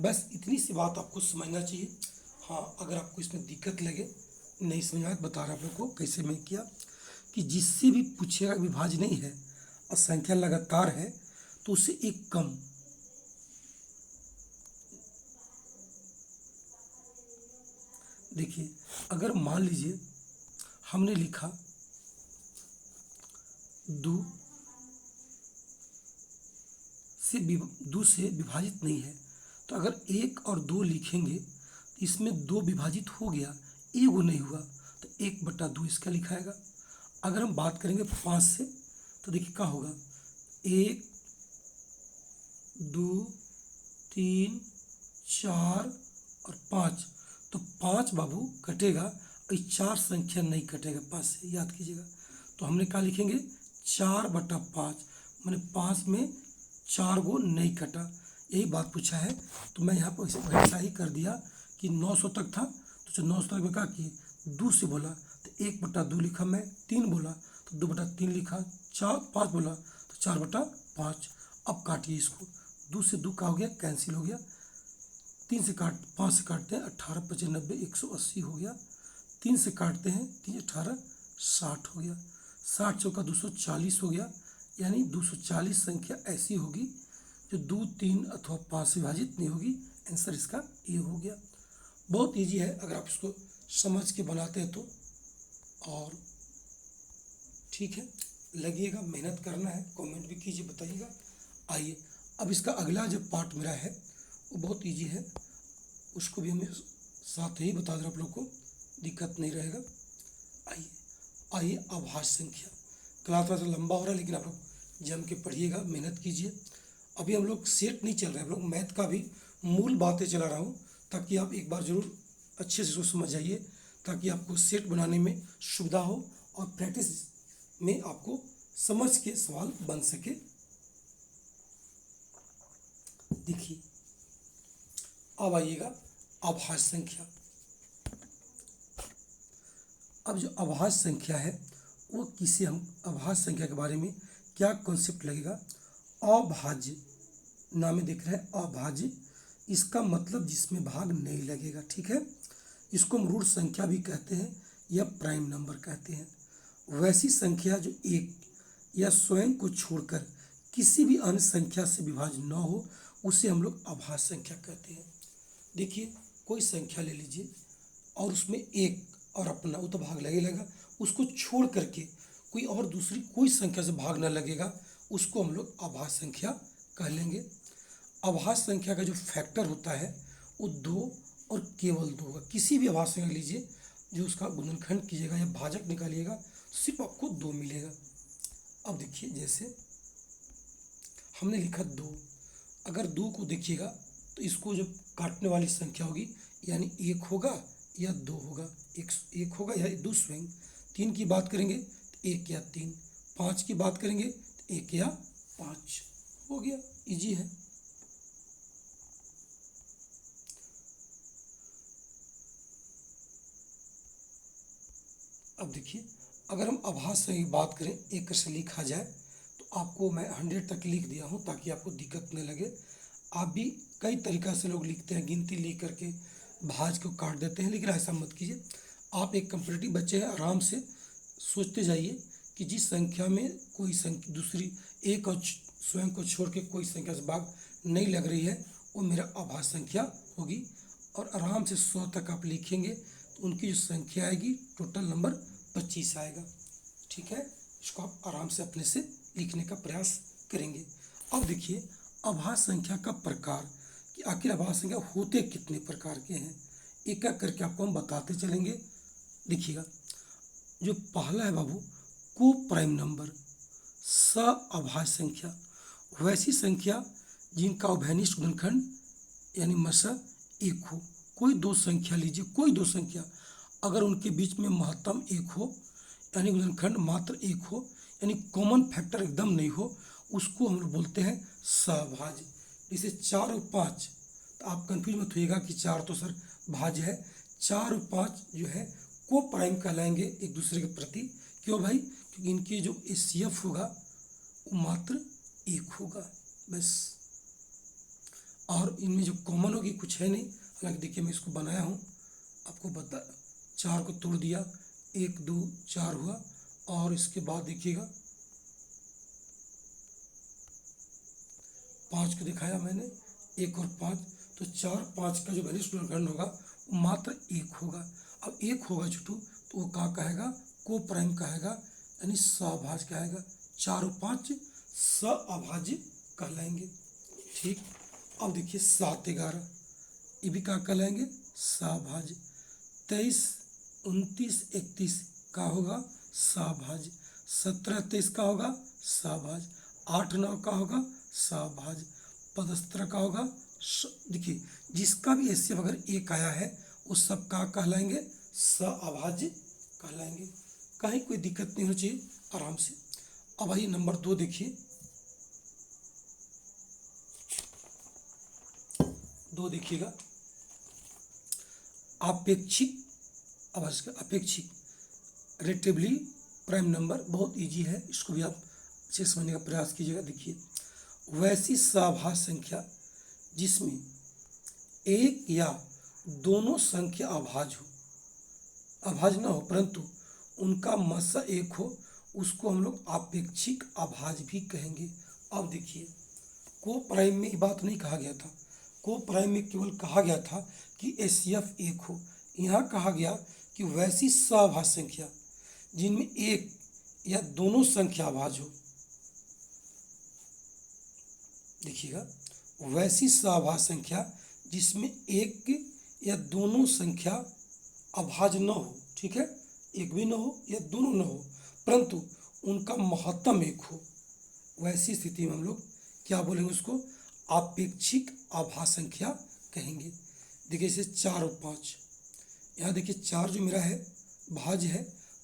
बस इतनी सी बात आपको समझना चाहिए। हाँ, अगर आपको इसमें दिक्कत लगे, नहीं समझ आए, बता रहा आप लोग को कैसे मैं किया, कि जिससे भी पूछेगा विभाज्य नहीं है और संख्या लगातार है, तो उससे एक कम। देखिए अगर मान लीजिए हमने लिखा 2 से विभाजित नहीं है, तो अगर 1 और 2 लिखेंगे तो इसमें 2 विभाजित हो गया, एगो नहीं हुआ, तो 1 बटा 2 इसका लिखाएगा। अगर हम बात करेंगे 5 से, तो देखिए क्या होगा, 1, 2, 3, 4 और 5, तो 5 बाबू कटेगा, और 4 संख्या नहीं कटेगा 5 से, याद कीजिएगा। तो हमने क्या लिखेंगे, 4 बटा 5, मैंने 5 में 4 गो नहीं कटा, यही बात पूछा है। तो मैं यहाँ पर वैसा ही कर दिया कि 900 तक था, तो 900 तक में क्या किए, 2 से बोला तो 1 बटा 2 लिखा मैं, 3 बोला तो 2 बटा 3 लिखा, 5 बोला तो 4 बटा 5। अब काटिए इसको, 2 से 2 का हो गया, कैंसिल हो गया। 5 से काटते हैं, 18 × 95 180 हो गया। 3 से काटते हैं, 3 18 60 हो गया। 60 चौका 240 हो गया, यानी 240 संख्या ऐसी होगी जो 2, 3 अथवा 5 से विभाजित नहीं होगी। आंसर इसका ये हो गया। बहुत इजी है अगर आप इसको समझ के बनाते हैं तो। और ठीक है, लगिएगा, मेहनत करना है, कमेंट भी कीजिए, बताइएगा। आइए अब इसका अगला जो पार्ट मेरा है वो बहुत इजी है, उसको भी हमें साथ ही बता दें आप लोग को, दिक्कत नहीं रहेगा। आइए आभाज्य संख्या। क्लास थोड़ा सा लंबा हो रहा है, लेकिन आप लोग जम के पढ़िएगा, मेहनत कीजिए। अभी हम लोग सेट नहीं चल रहे हैं, हम लोग मैथ का भी मूल बातें चला रहा हूँ, ताकि आप एक बार जरूर अच्छे से सोच समझ जाइए, ताकि आपको सेट बनाने में सुविधा हो और प्रैक्टिस में आपको समझ के सवाल बन सके। देखिए अब आइएगा अभाज्य संख्या। अब जो अभाज्य संख्या है वो किसे हम अभाज्य संख्या के बारे में क्या कॉन्सेप्ट लगेगा, अभाज्य नाम में देख रहे हैं, अभाज्य, इसका मतलब जिसमें भाग नहीं लगेगा, ठीक है। इसको हम ऋण संख्या भी कहते हैं या प्राइम नंबर कहते हैं। वैसी संख्या जो एक या स्वयं को छोड़कर किसी भी अन्य संख्या से विभाज्य न हो, उसे हम लोग अभाज्य संख्या कहते हैं। देखिए कोई संख्या ले लीजिए और उसमें एक और अपना वो तो भाग लगेगा, उसको छोड़ करके कोई और दूसरी कोई संख्या से भाग न लगेगा, उसको हम लोग अभाज्य संख्या कह लेंगे। अभाज्य संख्या का जो फैक्टर होता है वो 2 और केवल 2 होगा। किसी भी अभाज्य संख्या लीजिए, जो उसका गुणनखंड कीजिएगा या भाजक निकालिएगा, सिर्फ आपको 2 मिलेगा। अब देखिए जैसे हमने लिखा 2, अगर 2 को देखिएगा तो इसको जब काटने वाली संख्या होगी, यानी 1 होगा या 2 होगा, एक होगा या 2 स्वयं। 3 की बात करेंगे तो 1 या 3, 5 की बात करेंगे तो 1 या 5। हो गया, इजी है। अब देखिए, अगर हम आभास से बात करें एक से लिखा जाए तो आपको मैं 100 तक लिख दिया हूँ ताकि आपको दिक्कत न लगे। आप भी कई तरीक़ा से लोग लिखते हैं, गिनती लिख करके भाज को काट देते हैं, लेकिन ऐसा मत कीजिए। आप एक कम्पिटिटिव बच्चे हैं, आराम से सोचते जाइए कि जिस संख्या में कोई संख्या दूसरी एक और स्वयं को छोड़ के कोई संख्या से भाग नहीं लग रही है वो मेरा आभास संख्या होगी। और आराम से 100 तक आप लिखेंगे तो उनकी जो संख्या आएगी टोटल नंबर 25 आएगा। ठीक है, इसको आप आराम से अपने से लिखने का प्रयास करेंगे। अब देखिए, आभास संख्या का प्रकार कि आखिर आभास संख्या होते कितने प्रकार के हैं, एक एक करके आपको हम बताते चलेंगे। देखिएगा, जो पहला है बाबू, को प्राइम नंबर, सआभाज्य संख्या, वैसी संख्या जिनका उभयनिष्ठ गुणनखंड यानी मसा एक हो। कोई दो संख्या लीजिए, कोई दो संख्या अगर उनके बीच में महत्तम एक हो यानी गुणनखंड मात्र एक हो, यानी कॉमन फैक्टर एकदम नहीं हो, उसको हम लोग बोलते हैं सभाज्य। जैसे 4 और 5, तो आप कंफ्यूज मत होइएगा कि 4 तो सर भाज्य है, 4 और 5 जो है को प्राइम कहलाएंगे एक दूसरे के प्रति। क्यों भाई? क्योंकि इनकी जो एचसीएफ होगा वो मात्र एक होगा बस, और इनमें जो कॉमन होगी कुछ है नहीं। हालांकि देखिए, मैं इसको बनाया हूँ आपको बता, 4 को तोड़ दिया, 1 2 4 हुआ, और इसके बाद देखिएगा 5 को दिखाया मैंने, 1 और 5, तो 4 5 का जो वैनिष्ठ गुणनखंड होगा वो मात्र एक होगा। अब एक होगा छोटू तो वो क्या कहेगा? को प्राइम कहेगा, यानी सभाज्य कहेगा। 4 और 5 सअभाज्य कहलाएंगे। ठीक, अब देखिए 7 11 ये भी क्या कहलाएंगे? सभाज्य। 23 29 31 का होगा सभाज्य। 17 23 का होगा सभाज्य। 8 9 का होगा सभाज्य। 15 का होगा देखिए, जिसका भी एचसीएफ अगर एक आया है उस सब का कहलाएंगे सअभाज्य कहलाएंगे। कहीं कोई दिक्कत नहीं होनी चाहिए, आराम से। अब आइए नंबर 2 देखिए, 2 देखिएगा, अपेक्षिक आभाज्य। अपेक्षिक रिलेटिवली प्राइम नंबर बहुत इजी है, इसको भी आप अच्छे समझने का प्रयास कीजिएगा। देखिए, वैसी सभाज्य संख्या जिसमें एक या दोनों संख्या अभाज्य हो, अभाज्य ना हो परंतु उनका मसा एक हो, उसको हम लोग अपेक्षिक अभाज्य भी कहेंगे। अब देखिए, को प्राइम में ये बात नहीं कहा गया था, को प्राइम में केवल कहा गया था कि एचसीएफ एक हो। यहाँ कहा गया कि वैसी सभाज्य संख्या जिनमें एक या दोनों संख्या अभाज्य हो। देखिएगा, वैसी सभाज्य संख्या जिसमें एक या दोनों संख्या अभाज्य न हो। ठीक है, एक भी न हो या दोनों न हो परंतु उनका महत्तम एक हो, वैसी स्थिति में हम लोग क्या बोलेंगे? उसको अपेक्षिक आभाज्य संख्या कहेंगे। देखिए, इसे 4 और 5, यहाँ देखिए 4 जो मेरा है भाज्य है,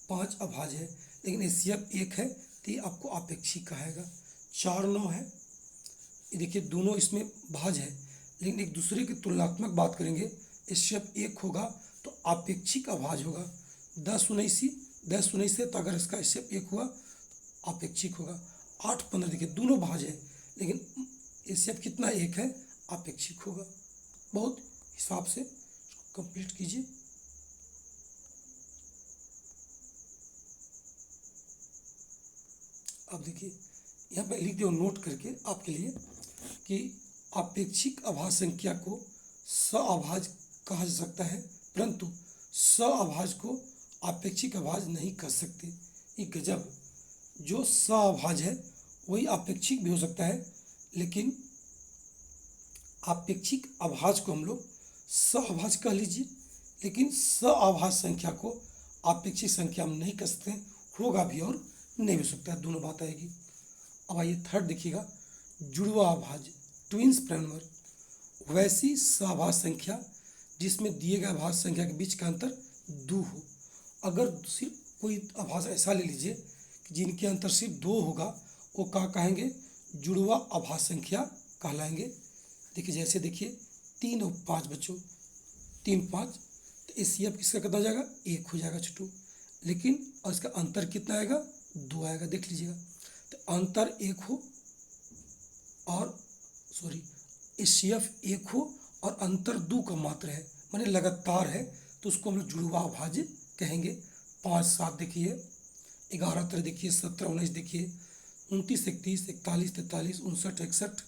5 अभाज्य है, लेकिन एचसीएफ एक है तो ये आपको अपेक्षिक कहेगा। 4 9 है, ये देखिए दोनों इसमें भाज्य है, लेकिन एक दूसरे की तुलनात्मक बात करेंगे, एचसीएफ एक होगा तो अपेक्षिक अभाज्य होगा। 10 19 है तो अगर इसका एचसीएफ एक हुआ तो अपेक्षिक होगा। 8 15 देखिए दोनों भाज्य है, लेकिन एचसीएफ कितना एक है, अपेक्षिक होगा। बहुत हिसाब से कंप्लीट कीजिए। अब देखिए, यहाँ पे लिख दिया नोट करके आपके लिए कि अपेक्षिक अभाज्य संख्या को सअभाज्य कहा जा सकता है, परंतु सअभाज्य को अपेक्षिक अभाज्य नहीं कर सकते। ये गजब, जो सअभाज्य है वही अपेक्षिक भी हो सकता है, लेकिन अपेक्षिक अभाज्य को हम लोग सअभाज्य कह लीजिए, लेकिन सअभाज्य संख्या को अपेक्षिक संख्या हम नहीं कह सकते, होगा भी और नहीं हो सकता है, दोनों बात आएगी। अब आइए थर्ड देखिएगा, जुड़वा अभाज्य, ट्विंस प्राइम नंबर, वैसी सअभाज्य संख्या जिसमें दिए गए अभाज्य संख्या के बीच का अंतर 2 हो। अगर सिर्फ कोई अभाज्य ऐसा ले लीजिए कि जिनके अंतर सिर्फ 2 होगा, वो क्या कहेंगे, जुड़वा अभाज्य संख्या कहलाएंगे। देखिए जैसे देखिए 3 और 5 बच्चों, 3 5, तो एचसीएफ किसका कितना हो जाएगा, 1 हो जाएगा छोटू। लेकिन और इसका अंतर कितना आएगा, 2 आएगा। देख लीजिएगा, तो अंतर 1 हो और एचसीएफ 1 हो और अंतर 2 का मात्र है, माने लगातार है, तो उसको हम लोग जुड़वा अभाज्य कहेंगे। 5 7 देखिए, 11 13 देखिए, 17 19 देखिए, 29 31 41 43 59 61,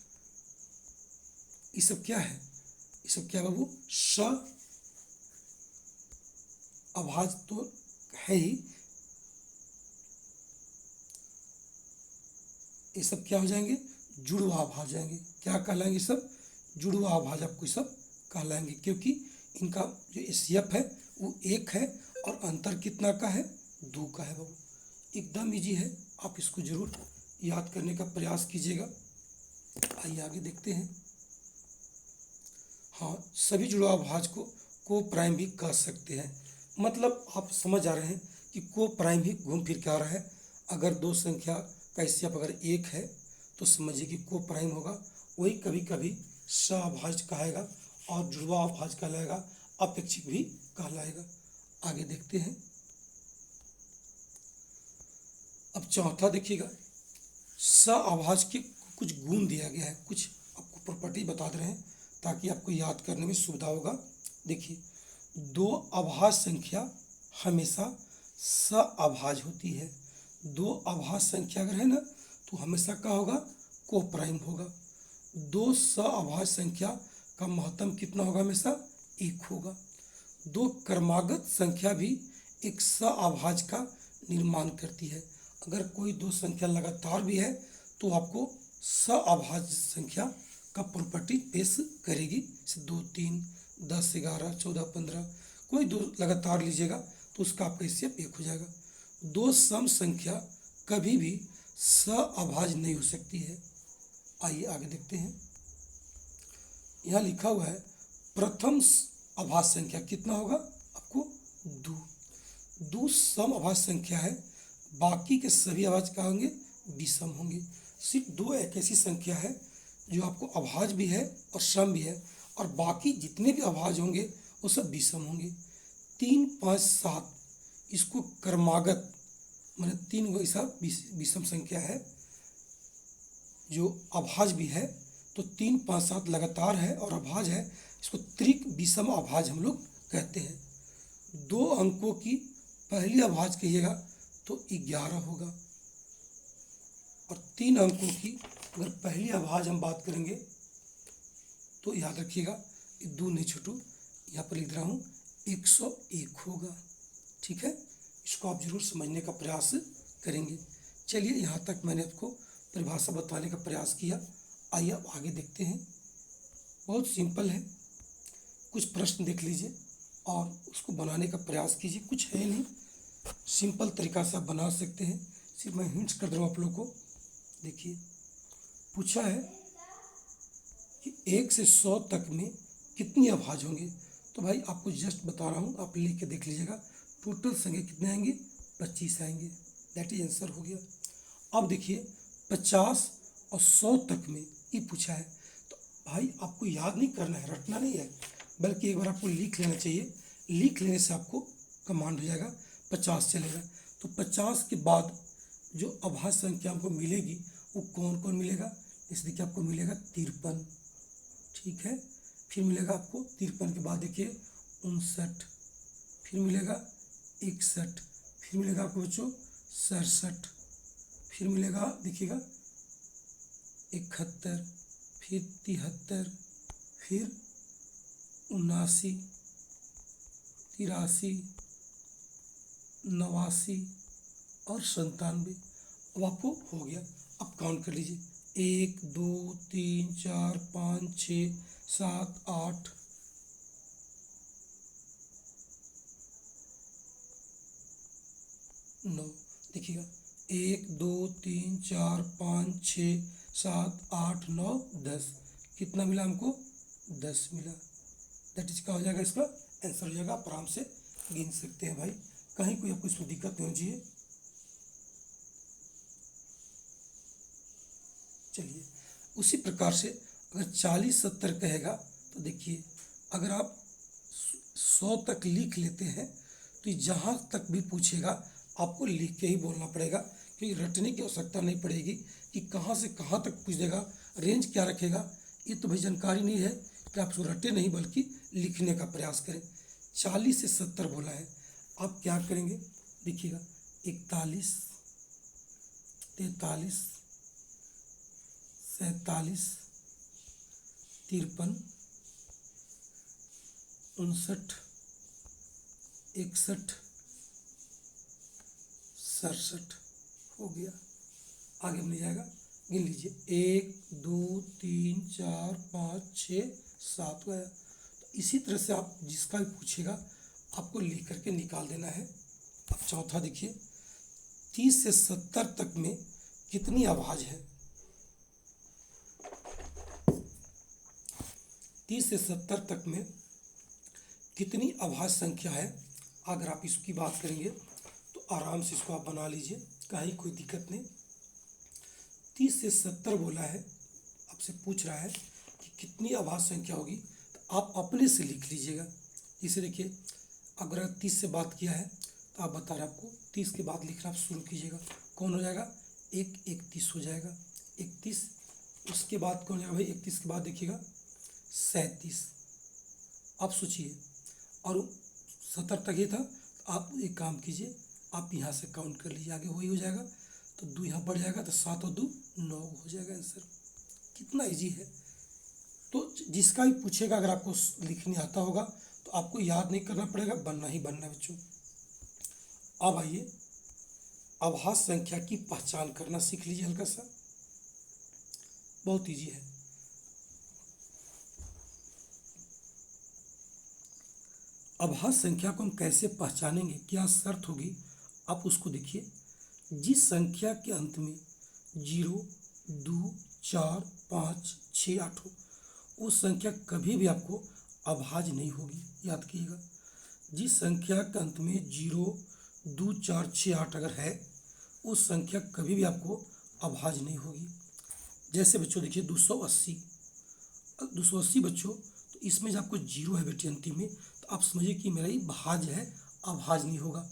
ये सब क्या है, ये सब क्या बाबू, स अभाज्य तो है ही, ये सब क्या हो जाएंगे, जुड़वा अभाज्य हो जाएंगे। क्या कहलाएंगे, सब जुड़वा अभाज्य आपको सब कहलाएंगे, क्योंकि इनका जो एचसीएफ है वो 1 है और अंतर कितना का है, 2 का है बाबू। एकदम इजी है, आप इसको जरूर याद करने का प्रयास कीजिएगा। आइए आगे देखते हैं। हाँ, सभी जुड़वा अभाज्य को को प्राइम भी कह सकते हैं। मतलब आप समझ आ रहे हैं कि को प्राइम भी घूम फिर के आ रहा है। अगर दो संख्या का एचसीएफ अगर 1 है तो समझिए कि को प्राइम होगा। वही कभी कभी सअभाज्य कहेगा और जुड़वा अभाज्य कहलाएगा, अपेक्षिक भी कहलाएगा। आगे देखते हैं। अब चौथा देखिएगा, सअभाज्य के कुछ गुण दिया गया है, कुछ आपको प्रॉपर्टी बता दे रहे हैं ताकि आपको याद करने में सुविधा होगा। देखिए, दो अभाज्य संख्या हमेशा सअभाज्य होती है। दो अभाज्य संख्या अगर है ना तो हमेशा क्या होगा, को प्राइम होगा। दो सअभाज्य संख्या का महत्तम कितना होगा, हमेशा 1 होगा। दो क्रमागत संख्या भी एक सअभाज्य का निर्माण करती है। अगर कोई दो संख्या लगातार भी है तो आपको सअभाज्य संख्या का प्रॉपर्टी पेश करेगी। जैसे 2 3 10 11 14 15, कोई दो लगातार लीजिएगा तो उसका आपका एचसीएफ 1 हो जाएगा। दो सम संख्या कभी भी सअभाज्य नहीं हो सकती है। आइए आगे देखते हैं। यहाँ लिखा हुआ है प्रथम अभाज्य संख्या कितना होगा, आपको 2। 2 सम अभाज्य संख्या है, बाकी के सभी अभाज्य क्या होंगे, विषम होंगे। सिर्फ 2 एक ऐसी संख्या है जो आपको अभाज्य भी है और सम भी है, और बाकी जितने भी अभाज्य होंगे वो सब विषम होंगे। 3 5 7 इसको क्रमागत माने 3 गो ऐसा विषम संख्या है जो अभाज्य भी है, तो 3 5 7 लगातार है और अभाज्य है, इसको त्रिक विषम अभाज्य हम लोग कहते हैं। 2 अंकों की पहली अभाज्य कहिएगा तो 11 होगा, और 3 अंकों की अगर पहली अभाज्य हम बात करेंगे तो याद रखिएगा, ये 2 नहीं छोटू, यहाँ पर लिख रहा हूँ 101 होगा। ठीक है, इसको आप जरूर समझने का प्रयास करेंगे। चलिए, यहाँ तक मैंने आपको परिभाषा बताने का प्रयास किया। आइए अब आगे देखते हैं। बहुत सिंपल है, कुछ प्रश्न देख लीजिए और उसको बनाने का प्रयास कीजिए। कुछ है नहीं, सिंपल तरीका से आप बना सकते हैं। सिर्फ मैं हिंट्स कर दूँ आप लोग को। देखिए, पूछा है कि 1 से 100 तक में कितनी अभाज्य होंगे। तो भाई आपको जस्ट बता रहा हूँ, आप लिख के देख लीजिएगा। टोटल संख्या कितने आएंगे, 25 आएंगे। दैट इज आंसर हो गया। अब देखिए, 50 और 100 तक में ये पूछा है, तो भाई आपको याद नहीं करना है, रटना नहीं है, बल्कि एक बार आपको लिख लेना चाहिए। लिख लेने से आपको कमांड हो जाएगा, 50 चलेगा। तो 50 के बाद जो अभाज्य संख्या हमको मिलेगी वो कौन कौन मिलेगा, जैसे देखिए आपको मिलेगा 53। ठीक है, फिर मिलेगा आपको 53 के बाद देखिए 59, फिर मिलेगा 61, फिर मिलेगा आपको बच्चों 67, फिर मिलेगा देखिएगा 71, फिर 73, फिर 79, 83, 89 और 97। अब आपको हो गया। अब काउंट कर लीजिए, 1 2 3 4 5 6 7 8 9। देखिएगा, 1 2 3 4 5 6 7 8 9 10। कितना मिला हमको, 10 मिला। दैट इज क्या हो जाएगा, इसका आंसर हो जाएगा। आप आराम से गिन सकते हैं भाई, कहीं कोई आपको इसमें दिक्कत नहीं होनी चाहिए। चलिए उसी प्रकार से अगर 40 70 कहेगा तो देखिए, अगर आप 100 तक लिख लेते हैं तो जहाँ तक भी पूछेगा आपको लिख के ही बोलना पड़ेगा, क्योंकि रटने की आवश्यकता नहीं पड़ेगी कि कहाँ से कहाँ तक पूछ देगा, रेंज क्या रखेगा, ये तो भाई जानकारी नहीं है कि आप उसको रटे नहीं बल्कि लिखने का प्रयास करें। 40 से 70 बोला है, आप क्या करेंगे देखिएगा, 41 43 47 53 59 61 67 हो गया। आगे मिल जाएगा, गिन लीजिए, 1 2 3 4 5 6 7 गया। तो इसी तरह से आप जिसका भी पूछेगा आपको लिख करके निकाल देना है। अब चौथा देखिए, 30 से 70 तक में कितनी आवाज है। 30 से 70 तक में कितनी आवाज संख्या है, अगर आप इसकी बात करेंगे तो आराम से इसको आप बना लीजिए, कहीं कोई दिक्कत नहीं। 30 से 70 बोला है, आपसे पूछ रहा है कि कितनी आवाज संख्या होगी, तो आप अपने से लिख लीजिएगा। जैसे देखिए, अगर 30 से बात किया है तो आप बता रहे हैं आपको 30 के बाद लिखना आप शुरू कीजिएगा, कौन हो जाएगा, 31 हो जाएगा, 31। उसके बाद कौन हो जाएगा भाई, 31 के बाद देखिएगा 37। आप सोचिए, और 70 तक ही था, तो आप एक काम कीजिए, आप यहाँ से काउंट कर लीजिए, आगे वही हो जाएगा, तो 2 यहाँ बढ़ जाएगा, तो 7 और 2 9 हो जाएगा आंसर। कितना इजी है। तो जिसका भी पूछेगा अगर आपको लिखने आता होगा तो आपको याद नहीं करना पड़ेगा, बनना ही बनना है बच्चों। अब आइए, आभास संख्या की पहचान करना सीख लीजिए हल्का सा, बहुत इजी है। आभास संख्या को हम कैसे पहचानेंगे, क्या शर्त होगी, आप उसको देखिए। जिस संख्या के अंत में 0 2 4 5 6 8 हो, वो संख्या कभी भी आपको अभाज्य नहीं होगी, याद कीजिएगा। जिस संख्या के अंत में 0 2 4 6 8 अगर है, उस संख्या कभी भी आपको अभाज्य नहीं होगी। जैसे बच्चों देखिए 280 बच्चों, तो इसमें जब आपको 0 है बेटी अंतिम में, तो आप समझिए कि मेरा ये भाज्य है, अभाज्य नहीं होगा।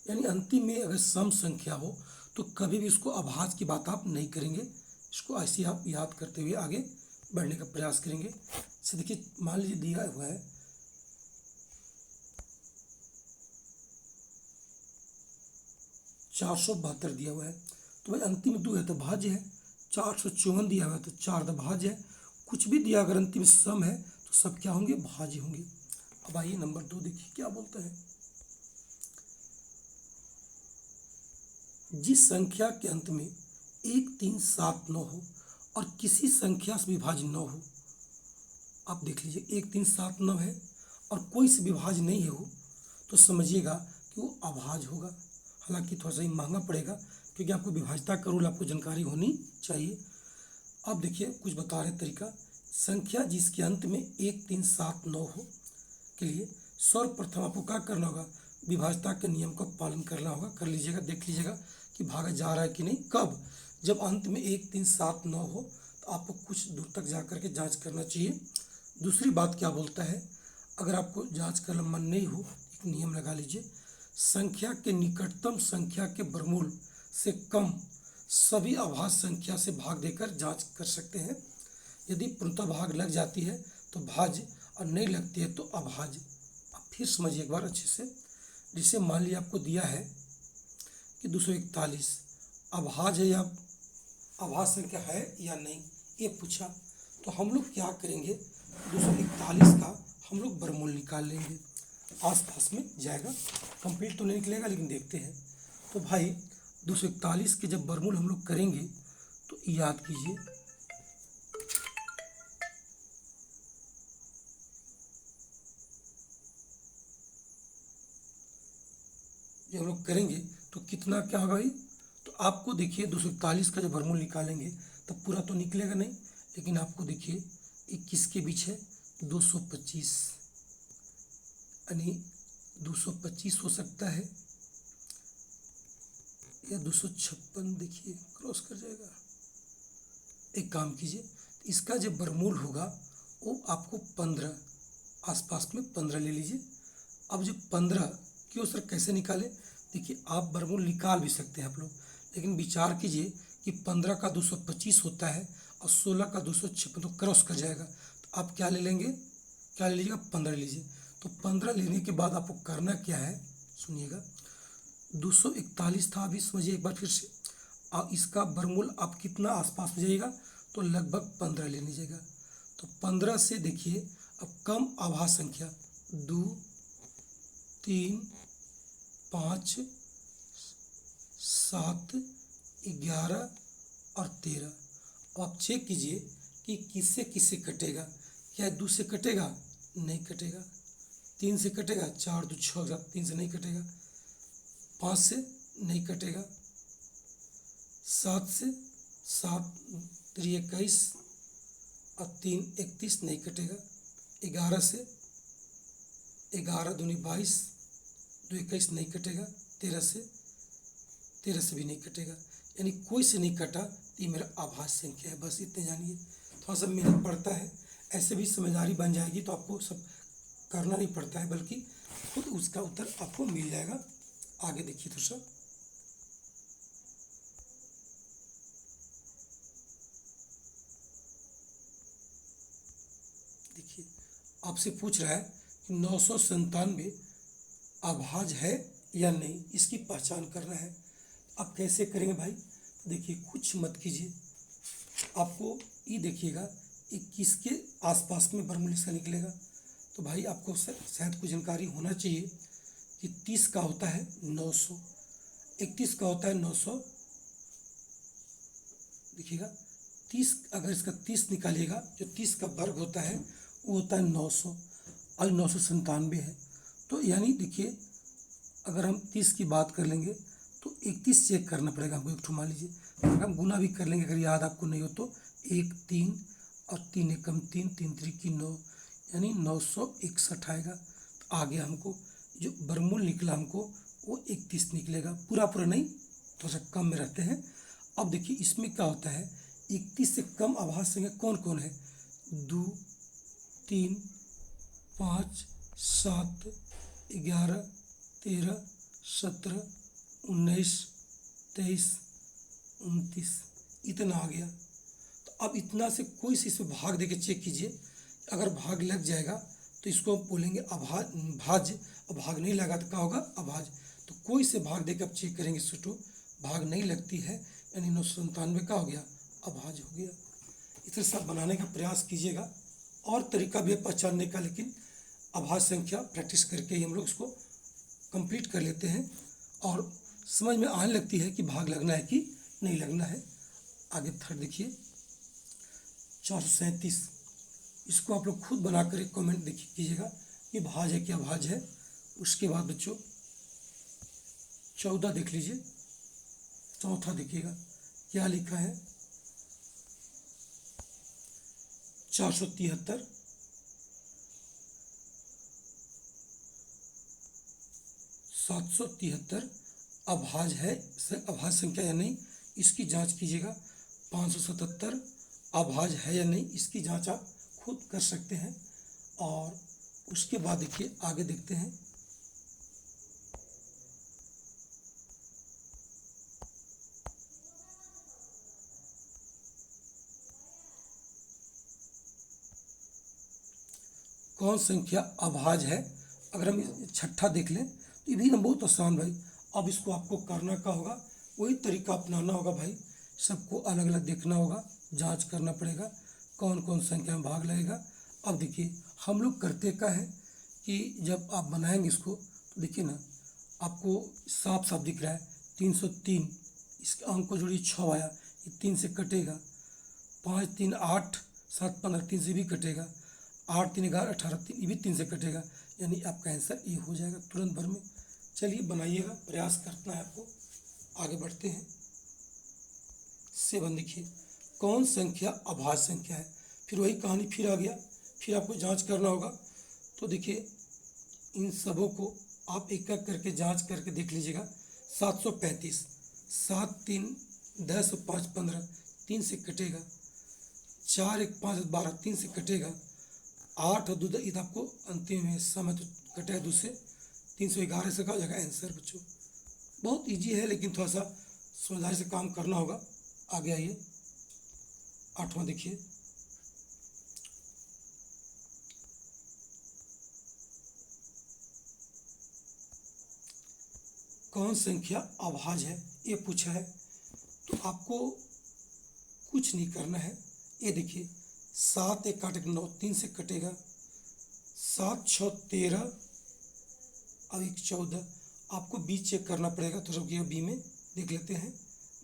यानी अंतिम में अगर सम संख्या हो तो कभी भी इसको अभाज्य की बात आप नहीं करेंगे। इसको ऐसे आप याद करते हुए आगे बढ़ने का प्रयास करेंगे। जैसे देखिए, मान लीजिए दिया हुआ है 472 दिया हुआ है, तो भाई अंतिम 2 है तो भाज्य है। 454 दिया हुआ है तो 4 तो भाज्य है। कुछ भी दिया अगर अंतिम सम है तो सब क्या होंगे, भाज्य होंगे। अब आइए नंबर 2 देखिए क्या बोलता है। जिस संख्या के अंत में 1 3 7 9 हो और किसी संख्या से विभाज्य न हो, आप देख लीजिए 1 3 7 9 है और कोई से विभाज्य नहीं है वो, तो समझिएगा कि वो अभाज्य होगा। हालांकि थोड़ा सा ही महंगा पड़ेगा, क्योंकि आपको विभाज्यता का रूल आपको जानकारी होनी चाहिए। अब देखिए कुछ बता रहे तरीका, संख्या जिसके अंत में 1 3 7 9 हो के लिए सर्वप्रथम आपको क्या करना होगा, विभाज्यता के नियम का पालन करना होगा। कर लीजिएगा, देख लीजिएगा कि भागा जा रहा है कि नहीं। कब, जब अंत में 1 3 7 9 हो तो आपको कुछ दूर तक जा करके जांच करना चाहिए। दूसरी बात क्या बोलता है, अगर आपको जांच करना मन नहीं हो, एक नियम लगा लीजिए, संख्या के निकटतम संख्या के वर्गमूल से कम सभी अभाज्य संख्या से भाग देकर जांच कर सकते हैं। यदि पूर्णतः भाग लग जाती है तो भाज्य और नहीं लगती है तो अभाज्य। अब फिर समझिए एक बार अच्छे से। जिसे मान लिया आपको दिया है कि 241 अभाज्य है या अभाज्य संख्या है या नहीं, ये पूछा, तो हम लोग क्या करेंगे, 241 का हम लोग वर्गमूल निकाल लेंगे। आसपास में जाएगा, कंप्लीट तो नहीं निकलेगा लेकिन देखते हैं। तो भाई 241 के जब वर्गमूल हम लोग करेंगे तो याद कीजिए, जब हम लोग करेंगे तो कितना क्या होगा भाई, तो आपको देखिए 241 का जब वर्गमूल निकालेंगे तब पूरा तो निकलेगा नहीं, लेकिन आपको देखिए 21 के बीच है 225, यानी 225 हो सकता है या 256, देखिए क्रॉस कर जाएगा। एक काम कीजिए, इसका जो वर्गमूल होगा वो आपको 15, आसपास में 15 ले लीजिए। अब जो 15 क्यों सर कैसे निकाले, देखिए आप वर्गमूल निकाल भी सकते हैं आप लोग, लेकिन विचार कीजिए कि 15 का 225 होता है और 16 का 256 तो क्रॉस कर जाएगा। तो आप क्या ले लेंगे, क्या ले लीजिएगा, 15 लीजिए। तो 15 लेने के बाद आपको करना क्या है, सुनिएगा। 241 था, अभी समझिए एक बार फिर से। और इसका वर्गमूल आप कितना आसपास में जाइएगा, तो लगभग 15 ले लीजिएगा। तो 15 से देखिए अब कम आभाज्य संख्या 2, 3, 5, 7, 11 और 13। अब आप चेक कीजिए कि किससे किससे कटेगा। क्या 2 से कटेगा, नहीं कटेगा। 3 से कटेगा, 4 2 6, 3 से नहीं कटेगा। 5 से नहीं कटेगा। 7 से, 7 3 21 और 3 31 नहीं कटेगा। 11 से, 11 दूनी 22, 2 21 नहीं कटेगा। 13 से भी नहीं कटेगा, यानी कोई से नहीं कटा। तो ये मेरा आभाज्य संख्या है, बस इतने जानिए। थोड़ा सा मेहनत पड़ता है, ऐसे भी समझदारी बन जाएगी तो आपको सब करना नहीं पड़ता है, बल्कि खुद उसका उत्तर आपको मिल जाएगा। आगे देखिए थोड़ा सा, देखिए आपसे पूछ रहा है कि 997 अभाज्य है या नहीं, इसकी पहचान करना है। आप कैसे करेंगे भाई, तो देखिए कुछ मत कीजिए, आपको ये देखिएगा ये किसके आसपास में वर्गमूल इसका निकलेगा। तो भाई आपको शायद कुछ जानकारी होना चाहिए कि 30 का होता है 900, 31 का होता है 900, देखिएगा 30, अगर इसका 30 निकालिएगा, जो 30 का वर्ग होता है वो होता है 900 और 997 है। तो यानी देखिए अगर हम 30 की बात कर लेंगे तो 31 चेक करना पड़ेगा हमको, एक ठो मान लीजिए। अगर हम गुना भी कर लेंगे, अगर याद आपको नहीं हो तो 1 3 और 3 एकम 3, 3 3 9, यानी 961 आएगा। तो आगे हमको जो वर्गमूल निकला हमको वो 31 निकलेगा, पूरा पूरा नहीं, थोड़ा सा कम में रहते हैं। अब देखिए इसमें क्या होता है, 31 से कम आभाज्य संख्या कौन कौन है, 2 3 5 7 11 13 17 19 23 29, इतना आ गया। तो अब इतना से कोई सी इसमें भाग देके चेक कीजिए, अगर भाग लग जाएगा तो इसको हम बोलेंगे भाज्य, और भाग नहीं लगा तो क्या होगा, अभाज्य। तो कोई से भाग देकर आप चेक करेंगे, सुटो भाग नहीं लगती है, यानी 997 का हो गया, अभाज्य हो गया। इस तरह से आप बनाने का प्रयास कीजिएगा। और तरीका भी है पहचानने का, लेकिन अभाज्य संख्या प्रैक्टिस करके ही हम लोग इसको कंप्लीट कर लेते हैं और समझ में आने लगती है कि भाग लगना है कि नहीं लगना है। आगे थर्ड देखिए 437, इसको आप लोग खुद बनाकर एक कमेंट देखिए कीजिएगा कि भाज्य है कि अभाज्य है। उसके बाद बच्चों 14 देख लीजिए, चौथा देखिएगा क्या लिखा है, 473 773 अभाज्य है, अभाज्य संख्या या नहीं, इसकी जांच कीजिएगा। 577 अभाज्य है या नहीं, इसकी जांच आप खुद कर सकते हैं। और उसके बाद देखिए आगे देखते हैं, कौन संख्या अभाज्य है। अगर हम छठा देख लें तो ये भी ना बहुत आसान भाई। अब इसको आपको करना क्या होगा, वही तरीका अपनाना होगा भाई, सबको अलग अलग देखना होगा, जांच करना पड़ेगा कौन कौन संख्या में भाग लगेगा। अब देखिए हम लोग करते क्या है कि जब आप बनाएंगे इसको तो देखिए ना आपको साफ साफ दिख रहा है 303, इसके अंक को जोड़िए 6 आया, ये 3 से कटेगा। 5 3 8 7 15, 3 से भी कटेगा। 8 3 11 18, 3 ये भी 3 से कटेगा, यानी आपका आंसर ये हो जाएगा तुरंत भर में। चलिए बनाइएगा, प्रयास करना है आपको। आगे बढ़ते हैं। 7 देखिए कौन संख्या अभाज्य संख्या है। फिर वही कहानी फिर आ गया, फिर आपको जांच करना होगा। तो देखिए इन सबों को आप एक एक करके जांच करके देख लीजिएगा। 735, 7 3 10 और 5 15, 3 से कटेगा। 4 1 5 12, 3 से कटेगा। 8 और 2 ये तो आपको अंतिम में समय तो कटा है 2 से, 311 से का हो जाएगा आंसर बच्चों। बहुत इजी है लेकिन थोड़ा सा समझदारी से काम करना होगा। आगे आइए, 8वां देखिए। कौन संख्या अभाज्य है, ये पूछा है। तो आपको कुछ नहीं करना है। ये देखिए 7 1 8 9, 3 से कटेगा। 7 6 13 और 1 14। आपको बी चेक करना पड़ेगा, तो रुकिए बी में देख लेते हैं।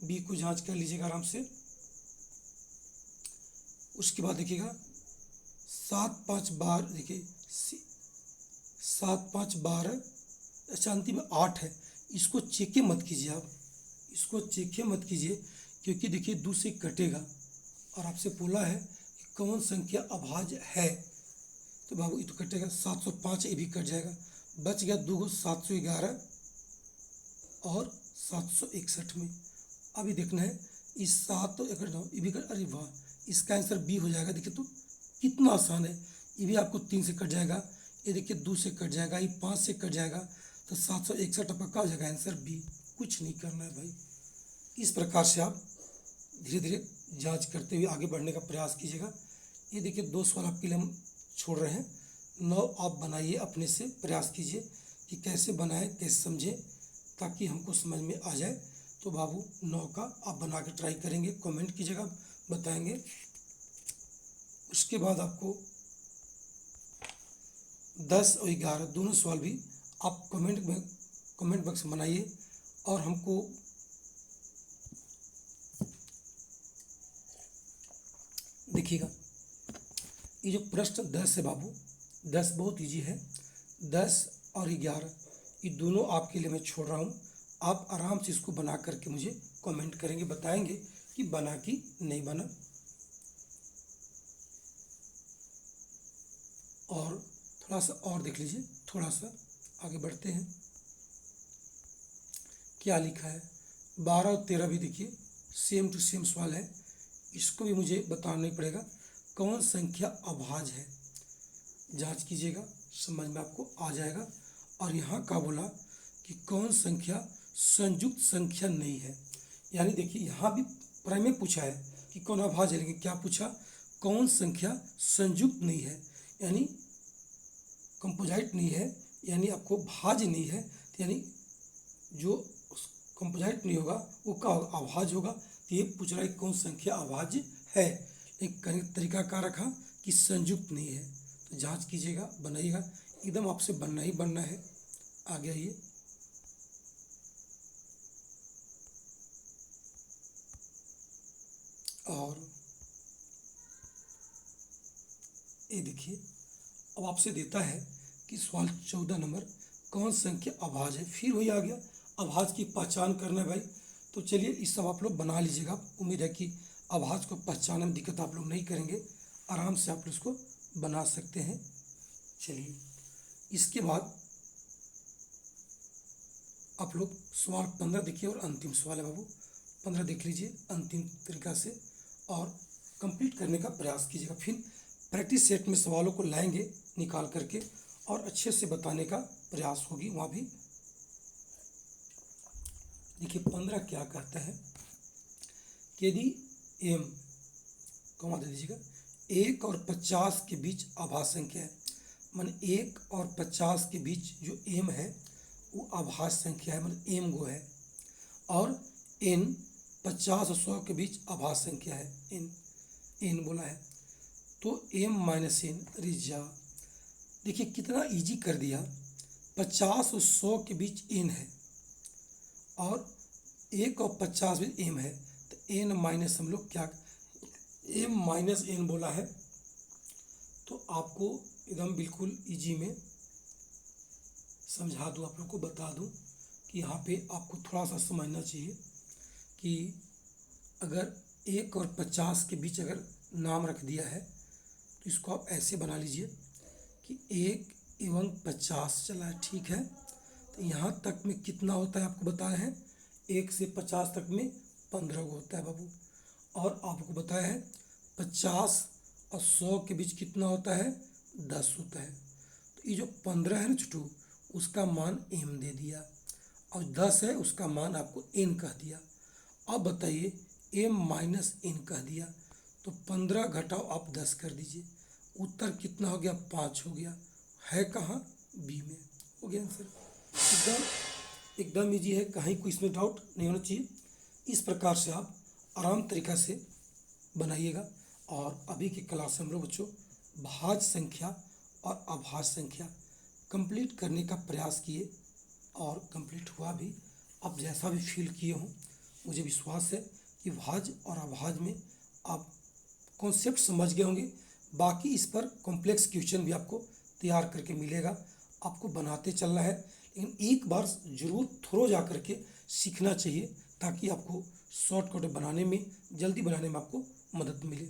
बी को जांच कर लीजिएगा आराम से। उसके बाद देखिएगा 7 5 12, देखिए 7 5 12। अच्छा अंतिम में 8 है। इसको चेक मत कीजिए आप, इसको चेक मत कीजिए, क्योंकि देखिए 2 से कटेगा और आपसे बोला है कि कौन संख्या अभाज्य है। तो बाबू ये तो कटेगा। 705 ये भी कट जाएगा। बच गया 2 711 और 761 में। अभी देखना है इस 7 तो 1 9 ये भी कट, अरे वाह, इसका आंसर बी हो जाएगा। देखिए तो कितना आसान है। ये भी आपको 3 से कट जाएगा, ये देखिए 2 से कट जाएगा, ये 5 से कट जाएगा, तो 761 पक्का हो जाएगा आंसर बी। कुछ नहीं करना है भाई। इस प्रकार से आप धीरे धीरे जांच करते हुए आगे बढ़ने का प्रयास कीजिएगा। ये देखिए 2 सवाल आपके लिए हम छोड़ रहे हैं। 9 आप बनाइए, अपने से प्रयास कीजिए कि कैसे बनाएं, कैसे समझें, ताकि हमको समझ में आ जाए। तो बाबू 9 का आप बना के ट्राई करेंगे, कमेंट कीजिएगा, बताएंगे। उसके बाद आपको 10 और 11 दोनों सवाल भी आप कमेंट बॉक्स में बनाइए और हमको देखिएगा। ये जो प्रश्न 10 है बाबू, 10 बहुत इजी है। 10 और 11 ये दोनों आपके लिए मैं छोड़ रहा हूँ। आप आराम से इसको बना करके मुझे कमेंट करेंगे, बताएंगे कि बना कि नहीं बना। और थोड़ा सा और देख लीजिए, थोड़ा सा आगे बढ़ते हैं। क्या लिखा है 12 और 13 भी देखिए सेम टू सेम सवाल है। इसको भी मुझे बताना नहीं पड़ेगा कौन संख्या अभाज्य है। जांच कीजिएगा, समझ में आपको आ जाएगा। और यहाँ का बोला कि कौन संख्या संयुक्त संख्या नहीं है। यानी देखिए यहाँ भी प्राइम में पूछा है कि कौन अभाज्य है, लेकिन क्या पूछा, कौन संख्या संयुक्त नहीं है, यानी कंपोजाइट नहीं है, यानी आपको भाज्य नहीं है। यानी जो कंपोजाइट नहीं होगा वो क्या होगा, अभाज्य होगा। तो ये पूछ रहा है कौन संख्या अभाज्य है, लेकिन तरीका क्या रखा कि संयुक्त नहीं है। तो जांच कीजिएगा, बनाइएगा, एकदम आपसे बनना ही बनना है। आगे आइए, और ये देखिए अब आपसे देता है कि सवाल 14 नंबर, कौन संख्या अभाज्य है। फिर वही आ गया, अभाज्य की पहचान करना है भाई। तो चलिए इस सब आप लोग बना लीजिएगा। उम्मीद है कि अभाज्य को पहचानने में दिक्कत आप लोग नहीं करेंगे, आराम से आप लोग इसको बना सकते हैं। चलिए इसके बाद आप लोग सवाल 15 देखिए, और अंतिम सवाल है बाबू। 15 देख लीजिए अंतिम तरीका से और कंप्लीट करने का प्रयास कीजिएगा। फिर प्रैक्टिस सेट में सवालों को लाएंगे निकाल करके और अच्छे से बताने का प्रयास होगी वहाँ भी। देखिए 15 क्या कहता है कि यदि एम कॉमा दे दीजिएगा 1 और 50 के बीच अभाज्य संख्या है, मान 1 और 50 के बीच जो एम है वो अभाज्य संख्या है, मतलब एम गो है। और एन 50 और 100 के बीच अभाज्य संख्या है, एन बोला है। तो एम माइनस एन रिजा, देखिए कितना इजी कर दिया। 50 और 100 के बीच एन है और 1 और 50 में एम है, तो एन माइनस हम लोग क्या, एम माइनस एन बोला है। तो आपको एकदम बिल्कुल इजी में समझा दूँ, आप लोग को बता दूँ कि यहाँ पे आपको थोड़ा सा समझना चाहिए कि अगर 1 और 50 के बीच अगर नाम रख दिया है तो इसको आप ऐसे बना लीजिए कि 1 एवं 50 चला है, ठीक है। तो यहाँ तक में कितना होता है आपको बताया है, 1 से 50 तक में 15 होता है बाबू। और आपको बताया है 50 और 100 के बीच कितना होता है, 10 होता है। तो ये जो 15 है ना छोटू, उसका मान m दे दिया, और 10 है उसका मान आपको n कह दिया। अब बताइए m माइनस n कह दिया, तो 15 घटाओ आप 10 कर दीजिए, उत्तर कितना हो गया, 5 हो गया। है कहाँ, बी में। हो गया आंसर। एकदम इजी है, कहीं कोई इसमें डाउट नहीं होना चाहिए। इस प्रकार से आप आराम तरीका से बनाइएगा। और अभी की क्लास में हम लोग बच्चों भाज्य संख्या और अभाज्य संख्या कंप्लीट करने का प्रयास किए, और कंप्लीट हुआ भी। आप जैसा भी फील किए हों, मुझे विश्वास है कि भाज्य और अभाज्य में आप कॉन्सेप्ट समझ गए होंगे। बाकी इस पर कॉम्प्लेक्स क्वेश्चन भी आपको तैयार करके मिलेगा, आपको बनाते चलना है। लेकिन एक बार जरूर थोड़ा जा करके सीखना चाहिए, ताकि आपको शॉर्टकट बनाने में, जल्दी बनाने में आपको मदद मिले।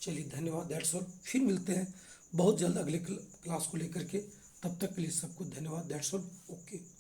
चलिए धन्यवाद, दैट्स ऑल। फिर मिलते हैं बहुत जल्द अगले क्लास को लेकर के। तब तक के लिए सबको धन्यवाद, दैट्स ऑल, ओके।